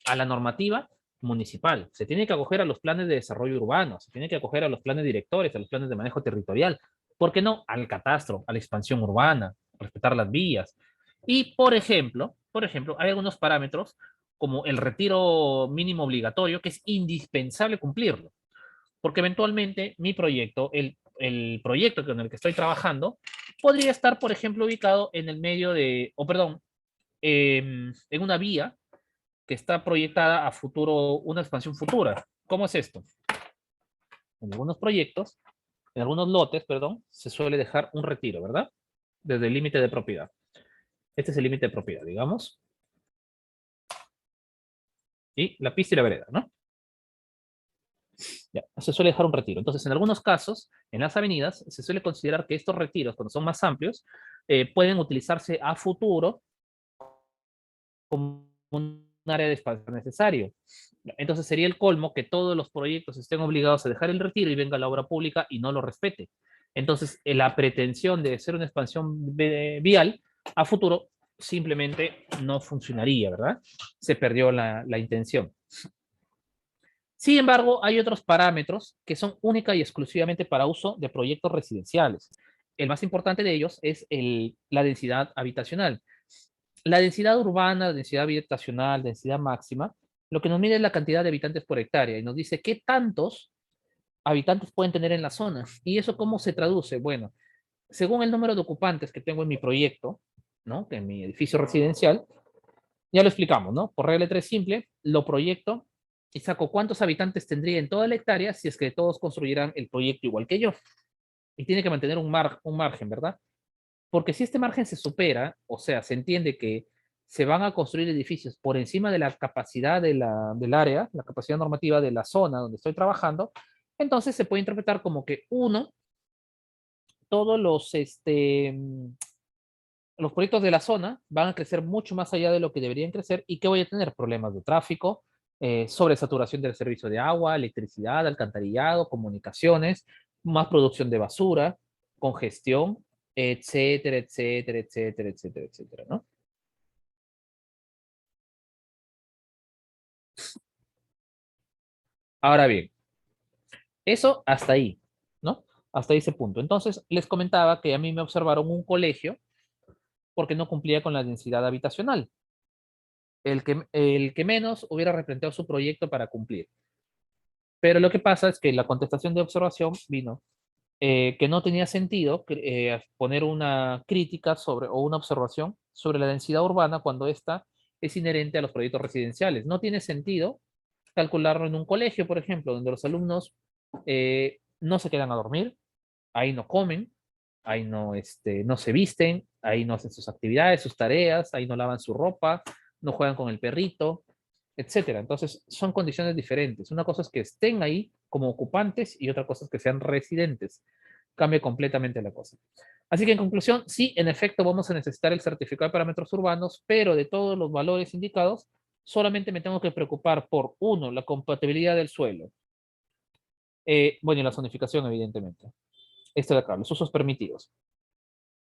a la normativa municipal, se tiene que acoger a los planes de desarrollo urbano, se tiene que acoger a los planes directores, a los planes de manejo territorial, ¿por qué no? Al catastro, a la expansión urbana, respetar las vías. Y por ejemplo, hay algunos parámetros como el retiro mínimo obligatorio que es indispensable cumplirlo porque eventualmente mi proyecto, el proyecto con el que estoy trabajando, podría estar, por ejemplo, ubicado en el medio de, o perdón, en una vía que está proyectada a futuro, una expansión futura. ¿Cómo es esto? En algunos proyectos, en algunos lotes, perdón, se suele dejar un retiro, ¿verdad? Desde el límite de propiedad. Este es el límite de propiedad, digamos. Y la pista y la vereda, ¿no? Ya, se suele dejar un retiro. Entonces, en algunos casos, en las avenidas, se suele considerar que estos retiros, cuando son más amplios, pueden utilizarse a futuro como un área de espacio necesario. Entonces, sería el colmo que todos los proyectos estén obligados a dejar el retiro y venga la obra pública y no lo respete. Entonces, la pretensión de hacer una expansión vial a futuro simplemente no funcionaría, ¿verdad? Se perdió la intención. Sin embargo, hay otros parámetros que son única y exclusivamente para uso de proyectos residenciales. El más importante de ellos es la densidad habitacional. La densidad urbana, la densidad habitacional, densidad máxima, lo que nos mide es la cantidad de habitantes por hectárea y nos dice qué tantos habitantes pueden tener en la zona. ¿Y eso cómo se traduce? Bueno, según el número de ocupantes que tengo en mi proyecto, ¿no? En mi edificio residencial, ya lo explicamos, ¿no? Por regla 3 simple, lo proyecto y saco cuántos habitantes tendría en toda la hectárea si es que todos construyeran el proyecto igual que yo. Y tiene que mantener un margen, ¿verdad? Porque si este margen se supera, o sea, se entiende que se van a construir edificios por encima de la capacidad del área, la capacidad normativa de la zona donde estoy trabajando, Entonces se puede interpretar como que uno, todos los proyectos de la zona van a crecer mucho más allá de lo que deberían crecer y que voy a tener problemas de tráfico, sobresaturación del servicio de agua, electricidad, alcantarillado, comunicaciones, más producción de basura, congestión, etcétera, etcétera, etcétera, etcétera, etcétera, ¿no? Ahora bien, eso hasta ahí, ¿no? Hasta ese punto. Entonces, les comentaba que a mí me observaron un colegio porque no cumplía con la densidad habitacional. El que menos hubiera replanteado su proyecto para cumplir. Pero lo que pasa es que la contestación de observación vino que no tenía sentido poner una crítica sobre o una observación sobre la densidad urbana cuando ésta es inherente a los proyectos residenciales. No tiene sentido calcularlo en un colegio, por ejemplo, donde los alumnos no se quedan a dormir, ahí no comen, ahí no se visten, ahí no hacen sus actividades, sus tareas, ahí no lavan su ropa, no juegan con el perrito, etcétera. Entonces, son condiciones diferentes. Una cosa es que estén ahí como ocupantes y otra cosa es que sean residentes. Cambia completamente la cosa. Así que en conclusión, sí, en efecto vamos a necesitar el certificado de parámetros urbanos, pero de todos los valores indicados, solamente me tengo que preocupar por, uno, la compatibilidad del suelo. Bueno, y la zonificación, evidentemente. Esto de acá, los usos permitidos.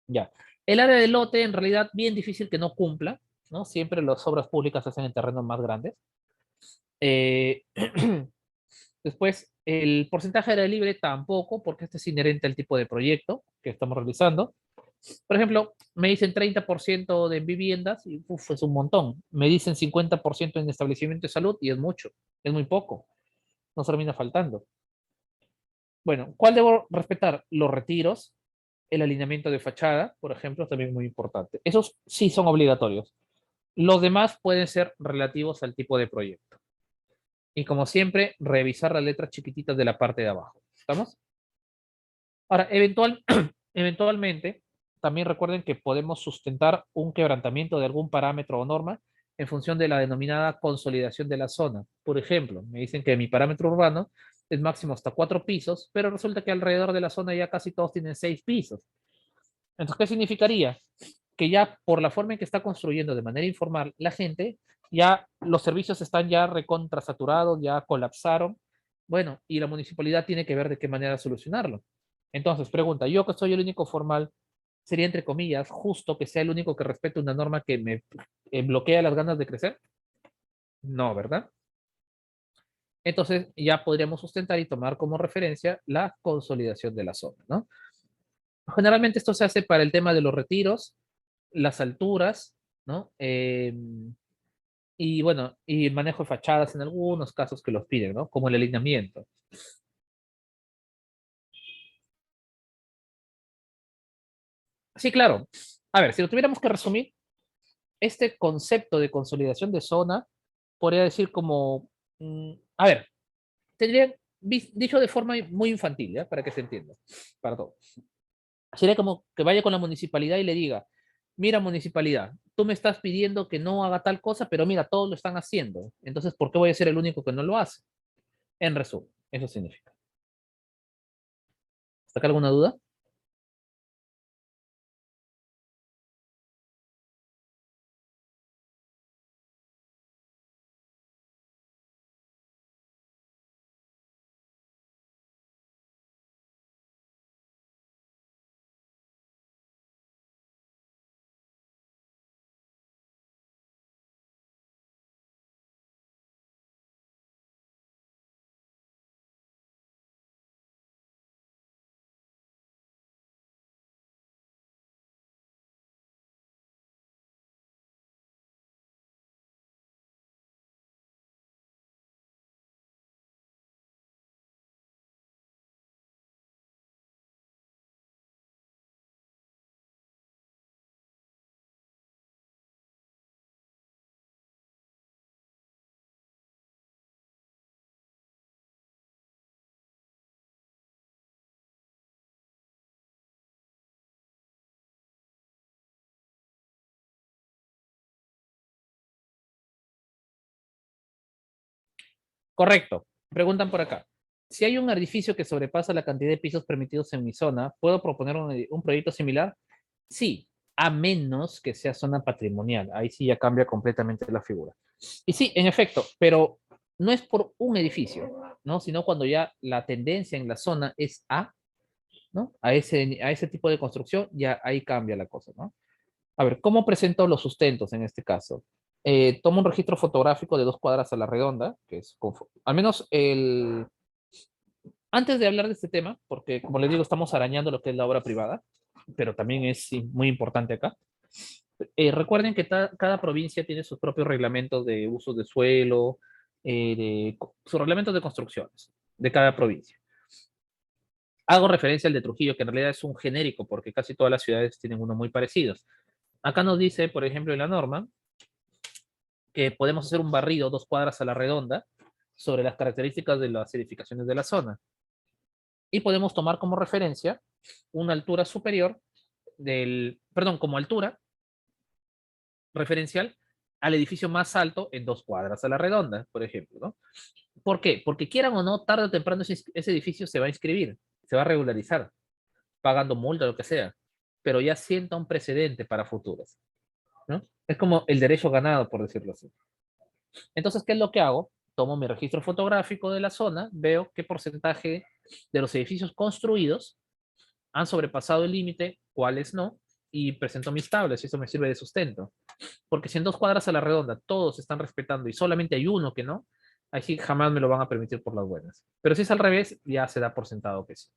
Ya. El área de lote, en realidad, bien difícil que no cumpla, ¿no? Siempre las obras públicas se hacen en terrenos más grandes. Eh, Después, el porcentaje de área libre tampoco, porque este es inherente al tipo de proyecto que estamos realizando. Por ejemplo, me dicen 30% de viviendas y uf, es un montón. Me dicen 50% en establecimiento de salud y es mucho, es muy poco. Nos termina faltando. Bueno, ¿cuál debo respetar? Los retiros, el alineamiento de fachada, por ejemplo, también muy importante. Esos sí son obligatorios. Los demás pueden ser relativos al tipo de proyecto. Y como siempre, revisar las letras chiquititas de la parte de abajo. ¿Estamos? Ahora, eventualmente, también recuerden que podemos sustentar un quebrantamiento de algún parámetro o norma en función de la denominada consolidación de la zona. Por ejemplo, me dicen que mi parámetro urbano es máximo hasta 4 pisos, pero resulta que alrededor de la zona ya casi todos tienen 6 pisos. Entonces, ¿qué significaría? Que ya por la forma en que está construyendo de manera informal la gente, ya los servicios están ya recontrasaturados, ya colapsaron. Bueno, y la municipalidad tiene que ver de qué manera solucionarlo. Entonces, pregunta, yo que soy el único formal, sería entre comillas justo que sea el único que respete una norma que me bloquea las ganas de crecer? No, ¿verdad? Entonces ya podríamos sustentar y tomar como referencia la consolidación de la zona, ¿no? Generalmente esto se hace para el tema de los retiros, las alturas, ¿no? Y bueno, y el manejo de fachadas en algunos casos que los piden, ¿no? Como el alineamiento. Sí, claro. A ver, si lo tuviéramos que resumir, este concepto de consolidación de zona podría decir como, a ver, tendría dicho de forma muy infantil, ¿ya? Para que se entienda, para todos. Sería como que vaya con la municipalidad y le diga, mira municipalidad, tú me estás pidiendo que no haga tal cosa, pero mira, todos lo están haciendo. Entonces, ¿por qué voy a ser el único que no lo hace? En resumen, eso significa. ¿Está acá alguna duda? Correcto. Preguntan por acá. Si hay un edificio que sobrepasa la cantidad de pisos permitidos en mi zona, ¿puedo proponer un proyecto similar? Sí, a menos que sea zona patrimonial. Ahí sí ya cambia completamente la figura. Y sí, en efecto, pero no es por un edificio, ¿no? Sino cuando ya la tendencia en la zona es a, ¿no? A ese tipo de construcción, ya ahí cambia la cosa, ¿no? A ver, ¿cómo presento los sustentos en este caso? Tomo un registro fotográfico de 2 cuadras a la redonda, que es, al menos antes de hablar de este tema, porque como les digo, estamos arañando lo que es la obra privada, pero también es sí, muy importante acá. Recuerden que cada provincia tiene sus propios reglamentos de uso de suelo, sus reglamentos de construcciones de cada provincia. Hago referencia al de Trujillo, que en realidad es un genérico, porque casi todas las ciudades tienen uno muy parecidos. Acá nos dice, por ejemplo, en la norma, que podemos hacer un barrido 2 cuadras a la redonda sobre las características de las edificaciones de la zona. Y podemos tomar como referencia una altura superior perdón, como altura referencial al edificio más alto en 2 cuadras a la redonda, por ejemplo, ¿no? ¿Por qué? Porque quieran o no, tarde o temprano ese edificio se va a inscribir, se va a regularizar, pagando multa, lo que sea, pero ya sienta un precedente para futuros, ¿no? Es como el derecho ganado, por decirlo así. Entonces, ¿qué es lo que hago? Tomo mi registro fotográfico de la zona, veo qué porcentaje de los edificios construidos han sobrepasado el límite, cuáles no, y presento mis tablas, y eso me sirve de sustento. Porque si en 2 cuadras a la redonda todos están respetando y solamente hay uno que no, así jamás me lo van a permitir por las buenas. Pero si es al revés, ya se da por sentado que sí.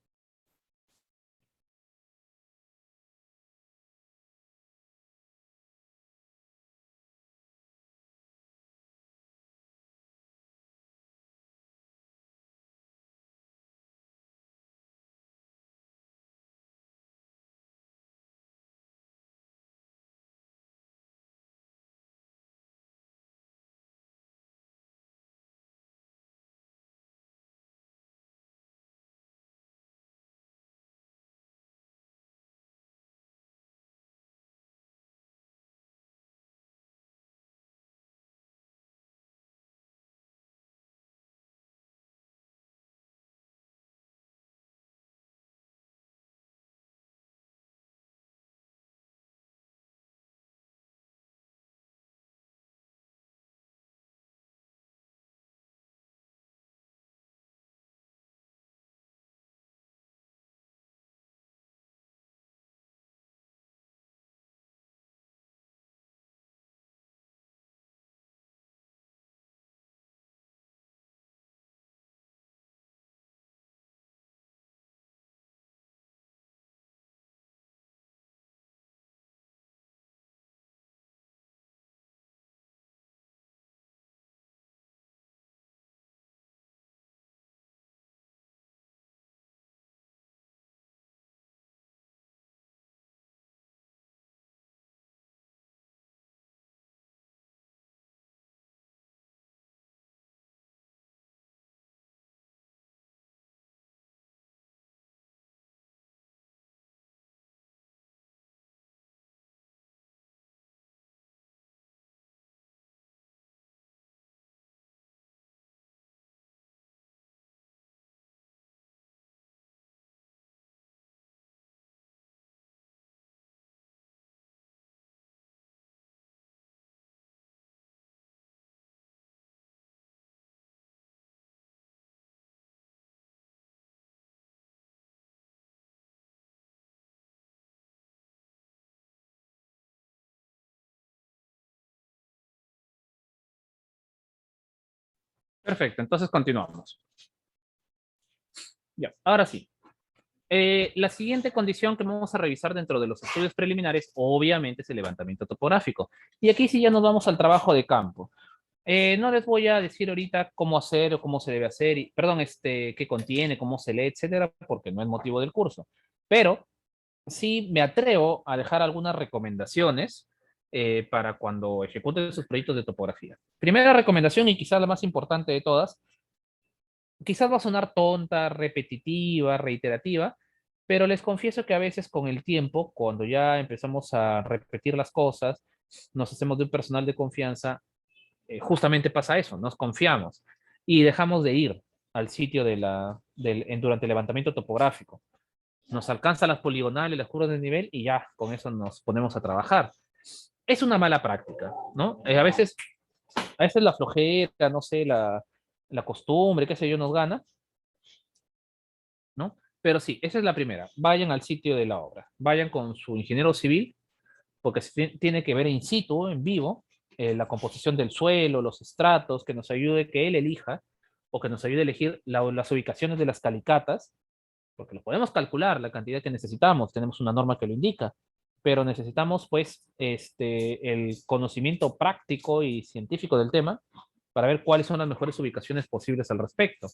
Perfecto, entonces continuamos. Ya, ahora sí. La siguiente condición que vamos a revisar dentro de los estudios preliminares, obviamente, es el levantamiento topográfico. Y aquí sí ya nos vamos al trabajo de campo. No les voy a decir ahorita cómo hacer o cómo se debe hacer, perdón, qué contiene, cómo se lee, etcétera, porque no es motivo del curso. Pero sí me atrevo a dejar algunas recomendaciones para cuando ejecuten sus proyectos de topografía. Primera recomendación y quizás la más importante de todas, quizás va a sonar tonta, repetitiva, reiterativa, pero les confieso que a veces con el tiempo, cuando ya empezamos a repetir las cosas, nos hacemos de un personal de confianza, justamente pasa eso, nos confiamos y dejamos de ir al sitio durante el levantamiento topográfico. Nos alcanza las poligonales, las curvas de nivel y ya con eso nos ponemos a trabajar. Es una mala práctica, ¿no? A veces la flojera, no sé, la costumbre, qué sé yo, nos gana, ¿no? Pero sí, esa es la primera. Vayan al sitio de la obra, vayan con su ingeniero civil, porque tiene que ver in situ, en vivo, la composición del suelo, los estratos, que nos ayude que él elija, o que nos ayude a elegir las ubicaciones de las calicatas, porque lo podemos calcular, la cantidad que necesitamos, tenemos una norma que lo indica, pero necesitamos pues el conocimiento práctico y científico del tema para ver cuáles son las mejores ubicaciones posibles al respecto,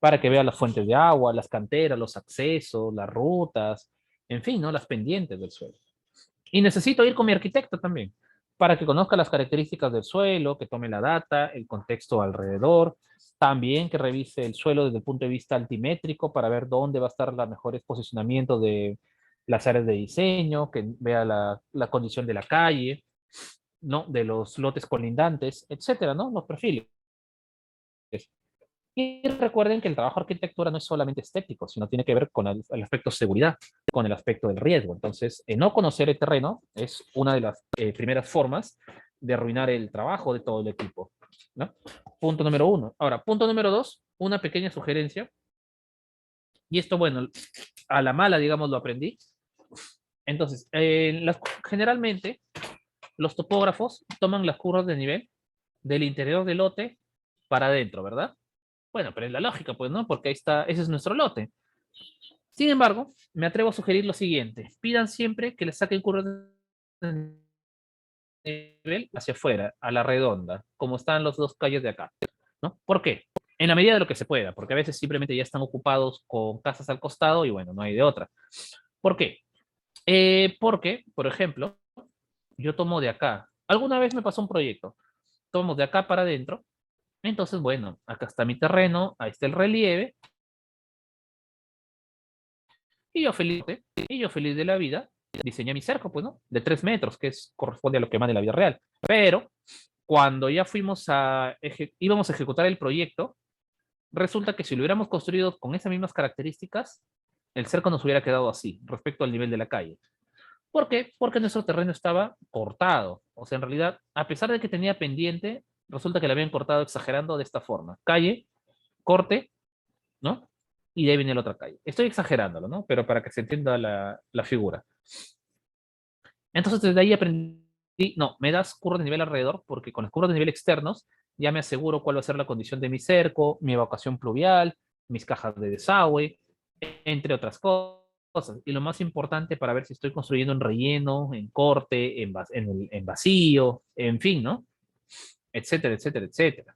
para que vea las fuentes de agua, las canteras, los accesos, las rutas, en fin, ¿no? Las pendientes del suelo. Y necesito ir con mi arquitecto también, para que conozca las características del suelo, que tome la data, el contexto alrededor, también que revise el suelo desde el punto de vista altimétrico para ver dónde va a estar el mejor posicionamiento de las áreas de diseño, que vea la condición de la calle, ¿no? De los lotes colindantes, etcétera, ¿no? Los perfiles. Y recuerden que el trabajo de arquitectura no es solamente estético, sino tiene que ver con el aspecto seguridad, con el aspecto del riesgo. Entonces, no conocer el terreno es una de las primeras formas de arruinar el trabajo de todo el equipo, ¿no? Punto número uno. Ahora, punto número dos, una pequeña sugerencia. Y esto, bueno, a la mala, digamos, lo aprendí. Entonces, generalmente los topógrafos toman las curvas de nivel del interior del lote para adentro, ¿verdad? Bueno, pero es la lógica, pues, ¿no? Porque ahí está, ese es nuestro lote. Sin embargo, me atrevo a sugerir lo siguiente. Pidan siempre que le saquen curvas de nivel hacia afuera, a la redonda, como están los dos calles de acá, ¿no? ¿Por qué? En la medida de lo que se pueda, porque a veces simplemente ya están ocupados con casas al costado y bueno, no hay de otra. ¿Por qué? Porque, por ejemplo, yo tomo de acá. Alguna vez me pasó un proyecto. Tomo de acá para adentro. Entonces, bueno, acá está mi terreno, ahí está el relieve, y yo feliz de la vida, diseñé mi cerco, pues, ¿no? De 3 metros, corresponde a lo que manda la vida real. Pero cuando ya íbamos a ejecutar el proyecto, resulta que si lo hubiéramos construido con esas mismas características, el cerco nos hubiera quedado así, respecto al nivel de la calle. ¿Por qué? Porque nuestro terreno estaba cortado. O sea, en realidad, a pesar de que tenía pendiente, resulta que lo habían cortado exagerando de esta forma. Calle, corte, ¿no? Y de ahí viene la otra calle. Estoy exagerándolo, ¿no? Pero para que se entienda la figura. Entonces, desde ahí aprendí, no, me das curvas de nivel alrededor, porque con las curvas de nivel externos ya me aseguro cuál va a ser la condición de mi cerco, mi evacuación pluvial, mis cajas de desagüe, entre otras cosas. Y lo más importante para ver si estoy construyendo en relleno, en corte, en vacío, en fin, ¿no? Etcétera, etcétera, etcétera.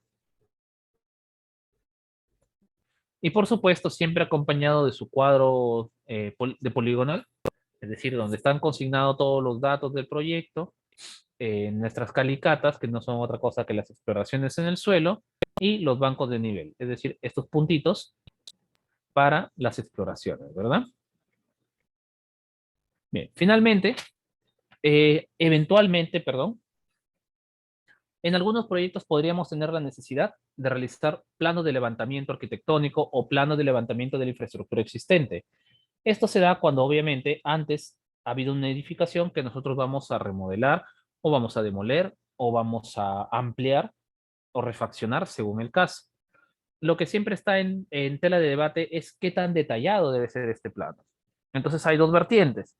Y por supuesto, siempre acompañado de su cuadro de poligonal, es decir, donde están consignados todos los datos del proyecto, nuestras calicatas, que no son otra cosa que las exploraciones en el suelo, y los bancos de nivel, es decir, estos puntitos para las exploraciones, ¿verdad? Bien, finalmente, eventualmente, perdón, en algunos proyectos podríamos tener la necesidad de realizar planos de levantamiento arquitectónico o planos de levantamiento de la infraestructura existente. Esto se da cuando obviamente antes ha habido una edificación que nosotros vamos a remodelar o vamos a demoler o vamos a ampliar o refaccionar según el caso. Lo que siempre está en tela de debate es qué tan detallado debe ser este plano. Entonces hay dos vertientes.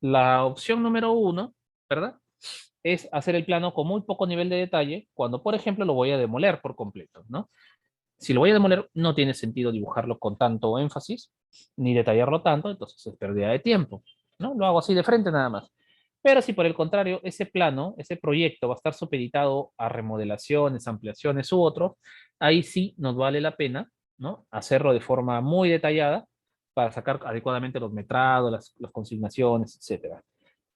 La opción número uno, ¿verdad? Es hacer el plano con muy poco nivel de detalle cuando, por ejemplo, lo voy a demoler por completo, ¿no? Si lo voy a demoler, no tiene sentido dibujarlo con tanto énfasis, ni detallarlo tanto, entonces es pérdida de tiempo, ¿no? Lo hago así de frente nada más. Pero si por el contrario, ese plano, ese proyecto va a estar supeditado a remodelaciones, ampliaciones u otro, ahí sí nos vale la pena, ¿no? Hacerlo de forma muy detallada para sacar adecuadamente los metrados, las consignaciones, etcétera.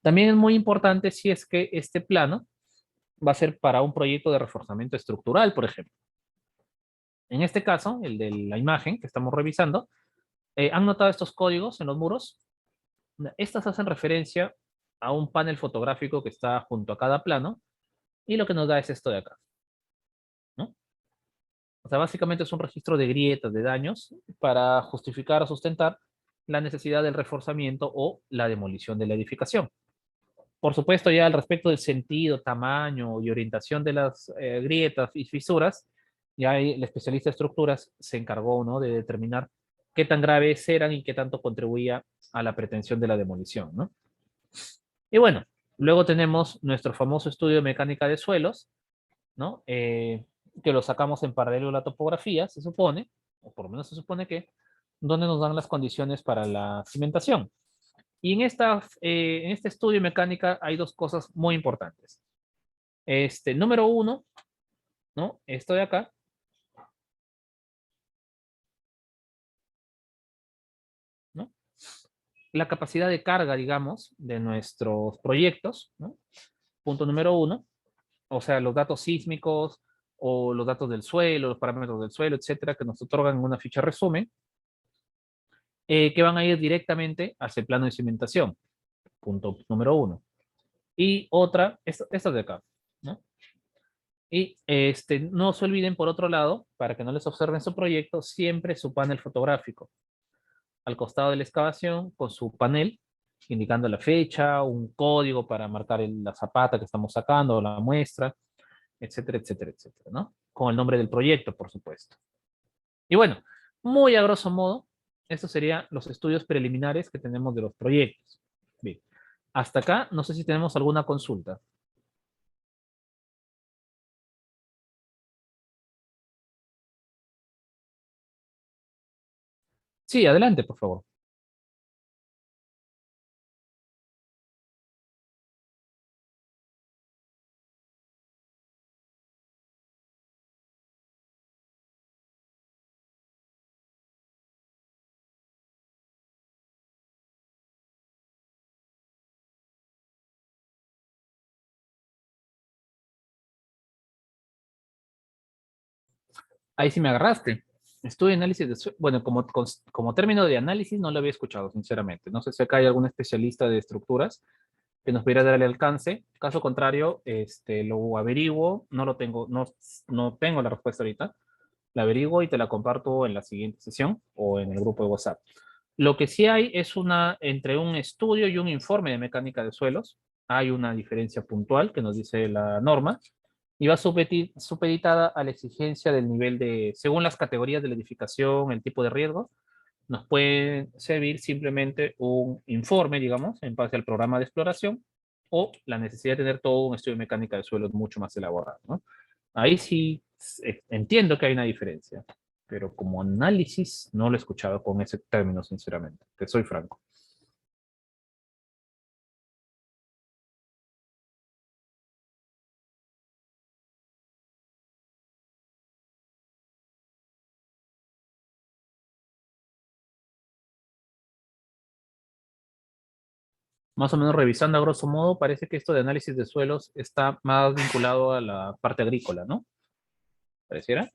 También es muy importante si es que este plano va a ser para un proyecto de reforzamiento estructural, por ejemplo. En este caso, el de la imagen que estamos revisando, ¿han notado estos códigos en los muros? Estas hacen referencia a un panel fotográfico que está junto a cada plano y lo que nos da es esto de acá, ¿no? O sea, básicamente es un registro de grietas, de daños, para justificar o sustentar la necesidad del reforzamiento o la demolición de la edificación. Por supuesto, ya al respecto del sentido, tamaño y orientación de las grietas y fisuras, ya el especialista de estructuras se encargó, ¿no?, de determinar qué tan graves eran y qué tanto contribuía a la pretensión de la demolición, ¿no? Y bueno, luego tenemos nuestro famoso estudio de mecánica de suelos, ¿no? Que lo sacamos en paralelo a la topografía, se supone, o por lo menos se supone que, donde nos dan las condiciones para la cimentación. Y en este estudio de mecánica hay dos cosas muy importantes. Número uno, ¿no? Esto de acá, ¿no? La capacidad de carga, digamos, de nuestros proyectos, ¿no? Punto número uno, o sea, los datos sísmicos o los datos del suelo, los parámetros del suelo, etcétera, que nos otorgan una ficha resumen, que van a ir directamente hacia el plano de cimentación, punto número uno. Y otra, esta de acá, ¿no? Y no se olviden, por otro lado, para que no les observen su proyecto, siempre su panel fotográfico al costado de la excavación con su panel indicando la fecha, un código para marcar la zapata que estamos sacando, la muestra, etcétera, etcétera, etcétera, ¿no? Con el nombre del proyecto, por supuesto. Y bueno, muy a grosso modo, estos serían los estudios preliminares que tenemos de los proyectos. Bien, hasta acá, no sé si tenemos alguna consulta. Sí, adelante, por favor. Ahí sí me agarraste. Estudio de análisis bueno, como término de análisis no lo había escuchado, sinceramente. No sé si acá hay algún especialista de estructuras que nos pudiera dar el alcance. Caso contrario, lo averiguo, no lo tengo, no tengo la respuesta ahorita. La averiguo y te la comparto en la siguiente sesión o en el grupo de WhatsApp. Lo que sí hay es entre un estudio y un informe de mecánica de suelos, hay una diferencia puntual que nos dice la norma y va supeditada a la exigencia del nivel según las categorías de la edificación, el tipo de riesgo, nos puede servir simplemente un informe, digamos, en base al programa de exploración o la necesidad de tener todo un estudio de mecánica de suelos mucho más elaborado, ¿no? Ahí sí entiendo que hay una diferencia, pero como análisis no lo he escuchado con ese término, sinceramente, te soy franco. Más o menos revisando a grosso modo, parece que esto de análisis de suelos está más vinculado a la parte agrícola, ¿no? ¿Pareciera?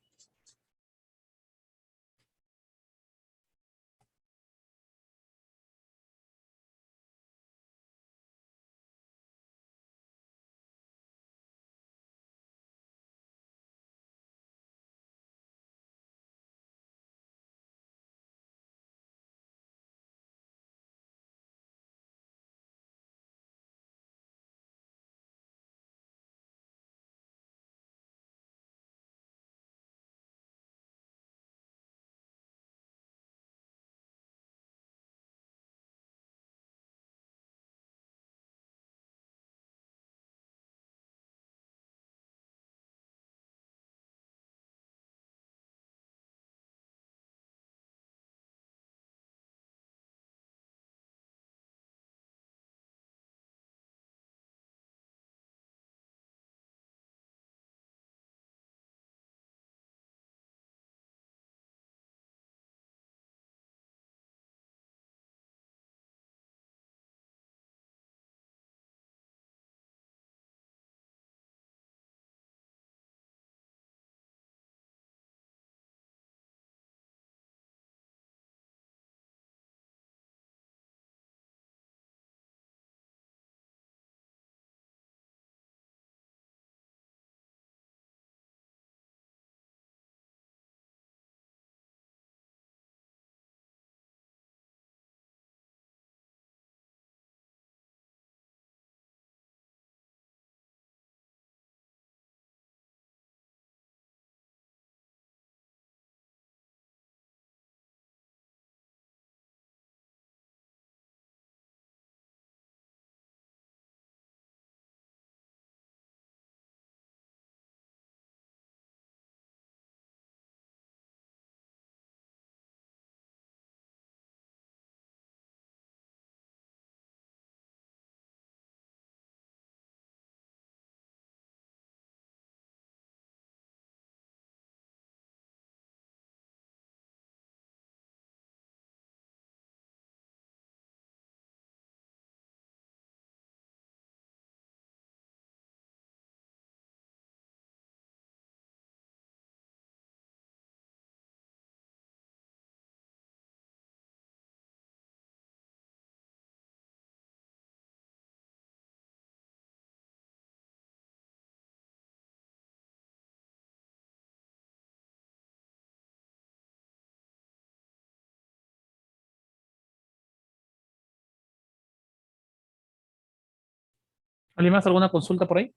¿Alguien más? ¿Alguna consulta por ahí?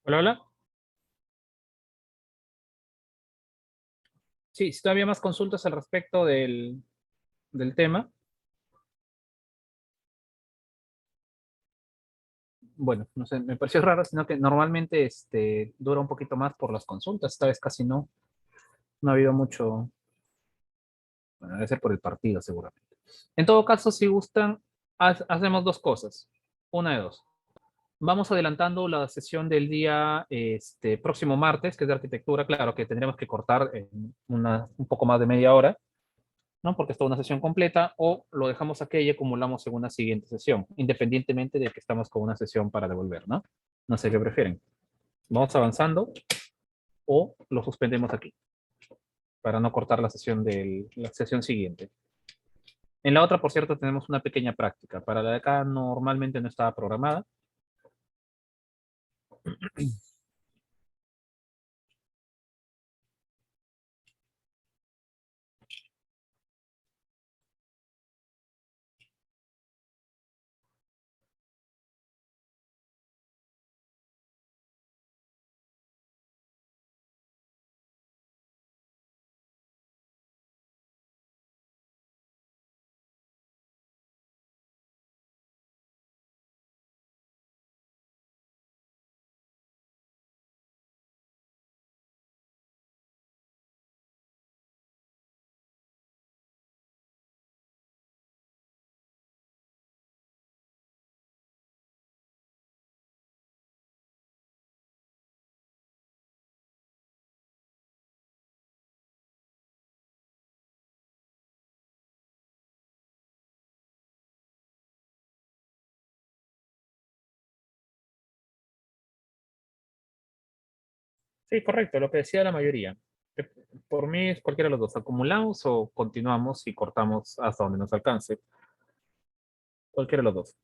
Hola, hola. Sí, si todavía más consultas al respecto del tema. Bueno, no sé, me pareció raro, sino que normalmente dura un poquito más por las consultas. Esta vez casi no, no ha habido mucho. Bueno, debe ser por el partido, seguramente. En todo caso, si gustan, hacemos dos cosas. Una de dos. Vamos adelantando la sesión del día próximo martes, que es de arquitectura. Claro que tendremos que cortar en un poco más de media hora, ¿no? Porque es toda una sesión completa, o lo dejamos aquí y acumulamos en una siguiente sesión, independientemente de que estamos con una sesión para devolver, ¿no? No sé qué prefieren. Vamos avanzando o lo suspendemos aquí para no cortar la sesión siguiente. En la otra, por cierto, tenemos una pequeña práctica. Para la de acá normalmente no estaba programada. Sí, correcto, lo que decía la mayoría. Eh, Por mí es cualquiera de los dos. Acumulamos o continuamos y cortamos hasta donde nos alcance. Cualquiera de los dos.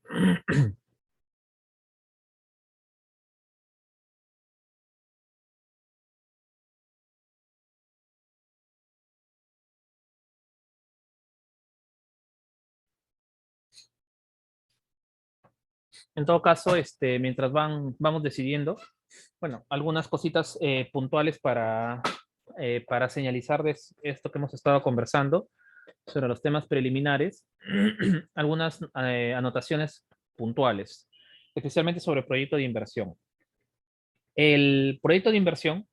En todo caso, mientras vamos decidiendo, bueno, algunas cositas puntuales para señalizar de esto que hemos estado conversando sobre los temas preliminares, algunas anotaciones puntuales, especialmente sobre proyecto de inversión. El proyecto de inversión,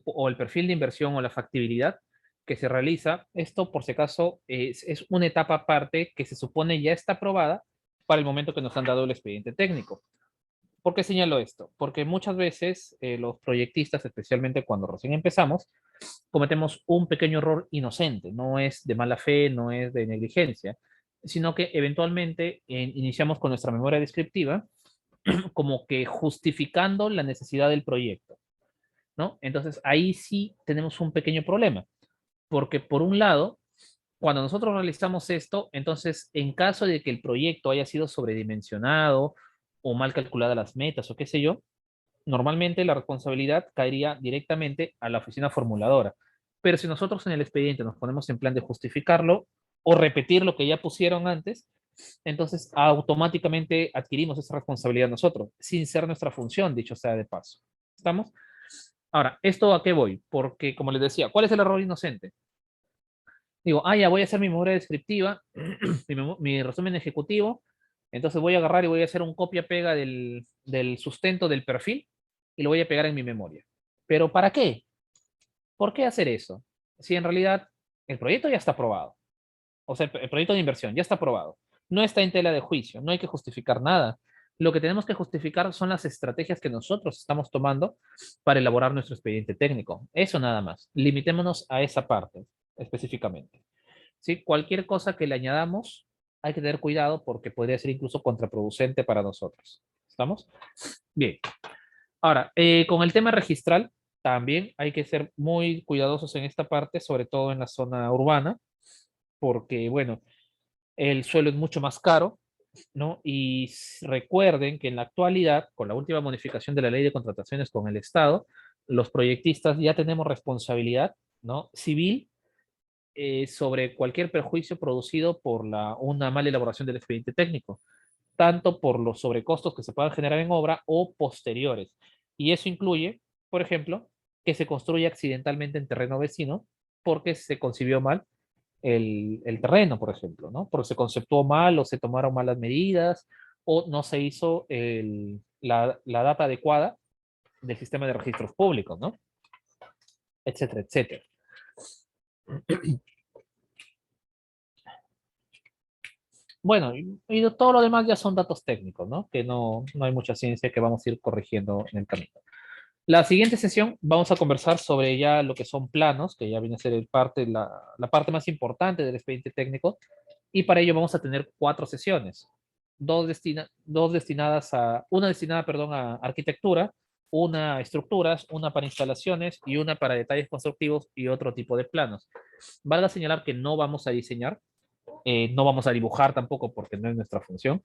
o el perfil de inversión o la factibilidad que se realiza, esto por si acaso es una etapa aparte que se supone ya está aprobada para el momento que nos han dado el expediente técnico. ¿Por qué señalo esto? Porque muchas veces los proyectistas, especialmente cuando recién empezamos, cometemos un pequeño error inocente, no es de mala fe, no es de negligencia, sino que eventualmente iniciamos con nuestra memoria descriptiva como que justificando la necesidad del proyecto, ¿no? Entonces ahí sí tenemos un pequeño problema, porque por un lado, cuando nosotros realizamos esto, entonces en caso de que el proyecto haya sido sobredimensionado o mal calculadas las metas o qué sé yo, normalmente la responsabilidad caería directamente a la oficina formuladora. Pero si nosotros en el expediente nos ponemos en plan de justificarlo o repetir lo que ya pusieron antes, entonces automáticamente adquirimos esa responsabilidad nosotros, sin ser nuestra función, dicho sea de paso. ¿Estamos? Ahora, ¿esto a qué voy? Porque, como les decía, ¿cuál es el error inocente? Digo, ya voy a hacer mi memoria descriptiva, mi resumen ejecutivo, entonces voy a agarrar y voy a hacer un copia-pega del sustento del perfil y lo voy a pegar en mi memoria. ¿Pero para qué? ¿Por qué hacer eso? Si en realidad el proyecto ya está aprobado, o sea, el proyecto de inversión ya está aprobado, no está en tela de juicio, no hay que justificar nada. Lo que tenemos que justificar son las estrategias que nosotros estamos tomando para elaborar nuestro expediente técnico. Eso nada más. Limitémonos a esa parte específicamente. ¿Sí? Cualquier cosa que le añadamos, hay que tener cuidado porque podría ser incluso contraproducente para nosotros. ¿Estamos? Bien. Ahora, con el tema registral, también hay que ser muy cuidadosos en esta parte, sobre todo en la zona urbana, porque, bueno, el suelo es mucho más caro, ¿no? Y recuerden que en la actualidad, con la última modificación de la ley de contrataciones con el Estado, los proyectistas ya tenemos responsabilidad, ¿no? Civil sobre cualquier perjuicio producido por una mala elaboración del expediente técnico, tanto por los sobrecostos que se puedan generar en obra o posteriores. Y eso incluye, por ejemplo, que se construya accidentalmente en terreno vecino porque se concibió mal el terreno, por ejemplo, ¿no? Porque se conceptuó mal o se tomaron malas medidas o no se hizo la data adecuada del sistema de registros públicos, ¿no? Etcétera, etcétera. Bueno, y todo lo demás ya son datos técnicos, ¿no? Que no hay mucha ciencia que vamos a ir corrigiendo en el camino. La siguiente sesión vamos a conversar sobre ya lo que son planos, que ya viene a ser la parte más importante del expediente técnico, y para ello vamos a tener 4 sesiones, una destinada, perdón, a arquitectura, una a estructuras, una para instalaciones y una para detalles constructivos y otro tipo de planos. Valga señalar que no vamos a diseñar, no vamos a dibujar tampoco porque no es nuestra función,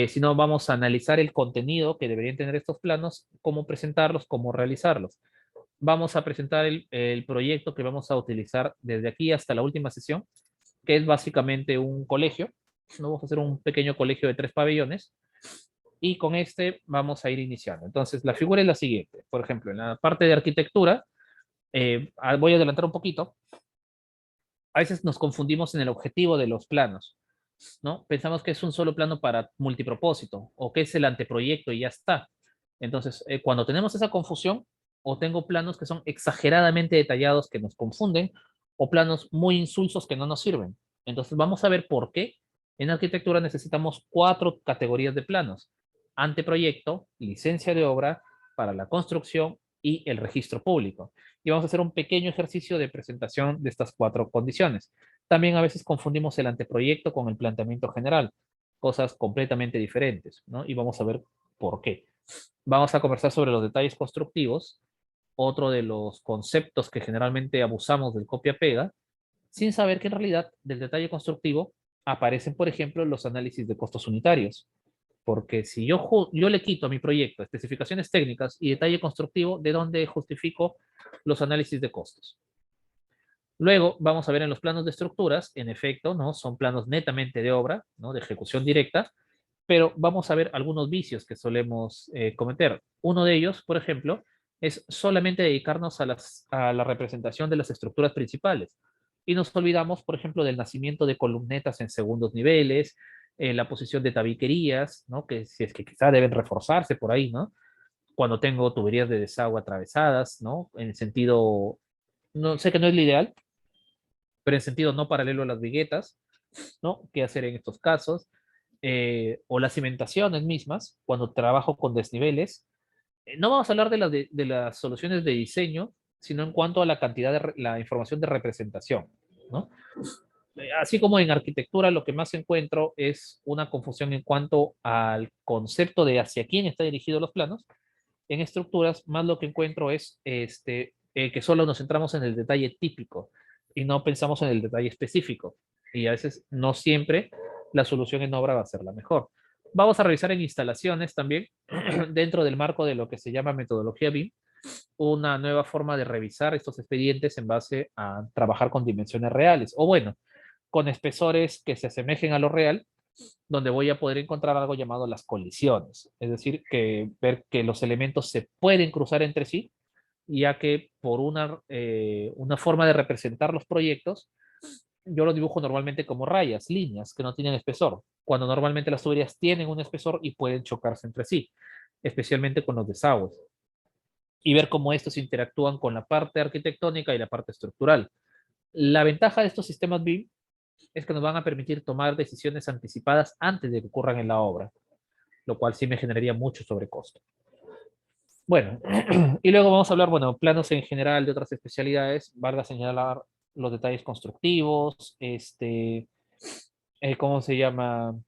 sino vamos a analizar el contenido que deberían tener estos planos, cómo presentarlos, cómo realizarlos. Vamos a presentar el proyecto que vamos a utilizar desde aquí hasta la última sesión, que es básicamente un colegio. Vamos a hacer un pequeño colegio de 3 pabellones y con este vamos a ir iniciando. Entonces, la figura es la siguiente. Por ejemplo, en la parte de arquitectura, voy a adelantar un poquito. A veces nos confundimos en el objetivo de los planos, ¿no? Pensamos que es un solo plano para multipropósito o que es el anteproyecto y ya está. Entonces, cuando tenemos esa confusión, o tengo planos que son exageradamente detallados que nos confunden, o planos muy insulsos que no nos sirven. Entonces, vamos a ver por qué en arquitectura necesitamos 4 categorías de planos: anteproyecto, licencia de obra, para la construcción y el registro público. Y vamos a hacer un pequeño ejercicio de presentación de estas 4 condiciones. También a veces confundimos el anteproyecto con el planteamiento general, cosas completamente diferentes, ¿no? Y vamos a ver por qué. Vamos a conversar sobre los detalles constructivos, otro de los conceptos que generalmente abusamos del copia-pega, sin saber que en realidad del detalle constructivo aparecen, por ejemplo, los análisis de costos unitarios. Porque si yo le quito a mi proyecto especificaciones técnicas y detalle constructivo, ¿de dónde justifico los análisis de costos? Luego vamos a ver en los planos de estructuras, en efecto, ¿no? Son planos netamente de obra, ¿no? De ejecución directa, pero vamos a ver algunos vicios que solemos cometer. Uno de ellos, por ejemplo, es solamente dedicarnos a la representación de las estructuras principales. Y nos olvidamos, por ejemplo, del nacimiento de columnetas en segundos niveles, la posición de tabiquerías, ¿no? Que si es que quizá deben reforzarse por ahí, ¿no? Cuando tengo tuberías de desagüe atravesadas, ¿no? En el sentido, no sé que no es lo ideal, pero en sentido no paralelo a las viguetas, ¿no? ¿Qué hacer en estos casos? O las cimentaciones mismas, cuando trabajo con desniveles. No vamos a hablar de las soluciones de diseño, sino en cuanto a la cantidad de la información de representación, ¿no? Así como en arquitectura, lo que más encuentro es una confusión en cuanto al concepto de hacia quién está dirigido los planos. En estructuras, más lo que encuentro es que solo nos centramos en el detalle típico y no pensamos en el detalle específico. Y a veces no siempre la solución en obra va a ser la mejor. Vamos a revisar en instalaciones también, dentro del marco de lo que se llama metodología BIM, una nueva forma de revisar estos expedientes en base a trabajar con dimensiones reales, o bueno, con espesores que se asemejen a lo real, donde voy a poder encontrar algo llamado las colisiones, es decir, que ver que los elementos se pueden cruzar entre sí, ya que por una forma de representar los proyectos, yo los dibujo normalmente como rayas, líneas que no tienen espesor, cuando normalmente las tuberías tienen un espesor y pueden chocarse entre sí, especialmente con los desagües, y ver cómo estos interactúan con la parte arquitectónica y la parte estructural. La ventaja de estos sistemas BIM es que nos van a permitir tomar decisiones anticipadas antes de que ocurran en la obra, lo cual sí me generaría mucho sobrecosto. Bueno, y luego vamos a hablar, bueno, planos en general de otras especialidades, valga señalar los detalles constructivos, ¿cómo se llama?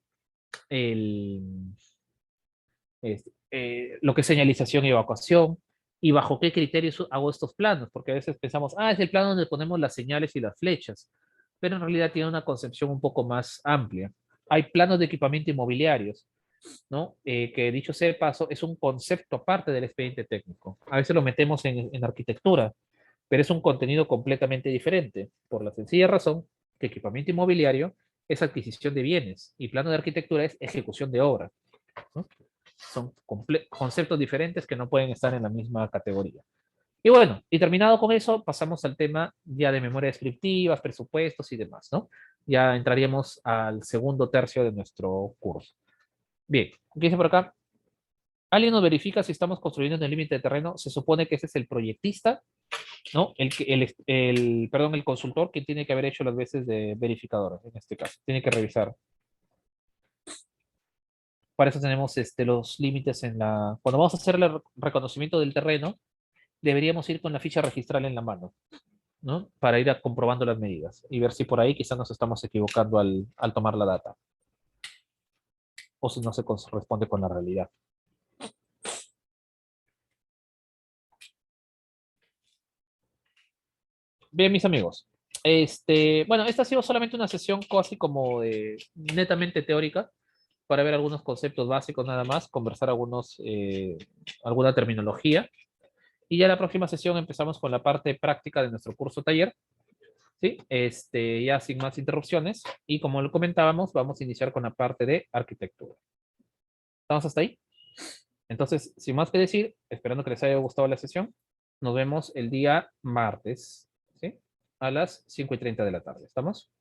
El, lo que es señalización y evacuación, y bajo qué criterios hago estos planos, porque a veces pensamos, es el plano donde ponemos las señales y las flechas, pero en realidad tiene una concepción un poco más amplia. Hay planos de equipamiento inmobiliarios, ¿no? Que dicho sea de paso, es un concepto aparte del expediente técnico. A veces lo metemos en arquitectura, pero es un contenido completamente diferente, por la sencilla razón que equipamiento inmobiliario es adquisición de bienes y plano de arquitectura es ejecución de obra, ¿no? Son conceptos diferentes que no pueden estar en la misma categoría. Y bueno, y terminado con eso, pasamos al tema ya de memoria descriptivas, presupuestos y demás, ¿no? Ya entraríamos al segundo tercio de nuestro curso. Bien, ¿qué dice por acá? Alguien nos verifica si estamos construyendo en el límite de terreno. Se supone que ese es el proyectista, ¿no? Perdón, el consultor que tiene que haber hecho las veces de verificador, en este caso. Tiene que revisar. Para eso tenemos los límites en la... Cuando vamos a hacer el reconocimiento del terreno, deberíamos ir con la ficha registral en la mano, ¿no? Para ir comprobando las medidas y ver si por ahí quizás nos estamos equivocando al tomar la data. O si no se corresponde con la realidad. Bien, mis amigos. Bueno, esta ha sido solamente una sesión casi como de netamente teórica para ver algunos conceptos básicos nada más, conversar alguna terminología. Y ya la próxima sesión empezamos con la parte práctica de nuestro curso taller, ¿sí? Ya sin más interrupciones. Y como lo comentábamos, vamos a iniciar con la parte de arquitectura. ¿Estamos hasta ahí? Entonces, sin más que decir, esperando que les haya gustado la sesión, nos vemos el día martes, ¿sí? A las 5:30 de la tarde. ¿Estamos?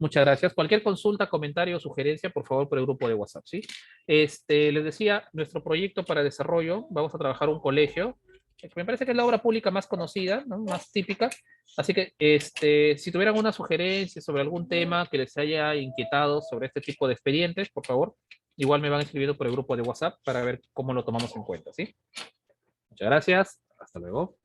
Muchas gracias. Cualquier consulta, comentario o sugerencia, por favor, por el grupo de WhatsApp, ¿sí? Les decía, nuestro proyecto para desarrollo, vamos a trabajar un colegio, que me parece que es la obra pública más conocida, ¿no? Más típica. Así que, si tuvieran una sugerencia sobre algún tema que les haya inquietado sobre este tipo de expedientes, por favor, igual me van escribiendo por el grupo de WhatsApp para ver cómo lo tomamos en cuenta, ¿sí? Muchas gracias. Hasta luego.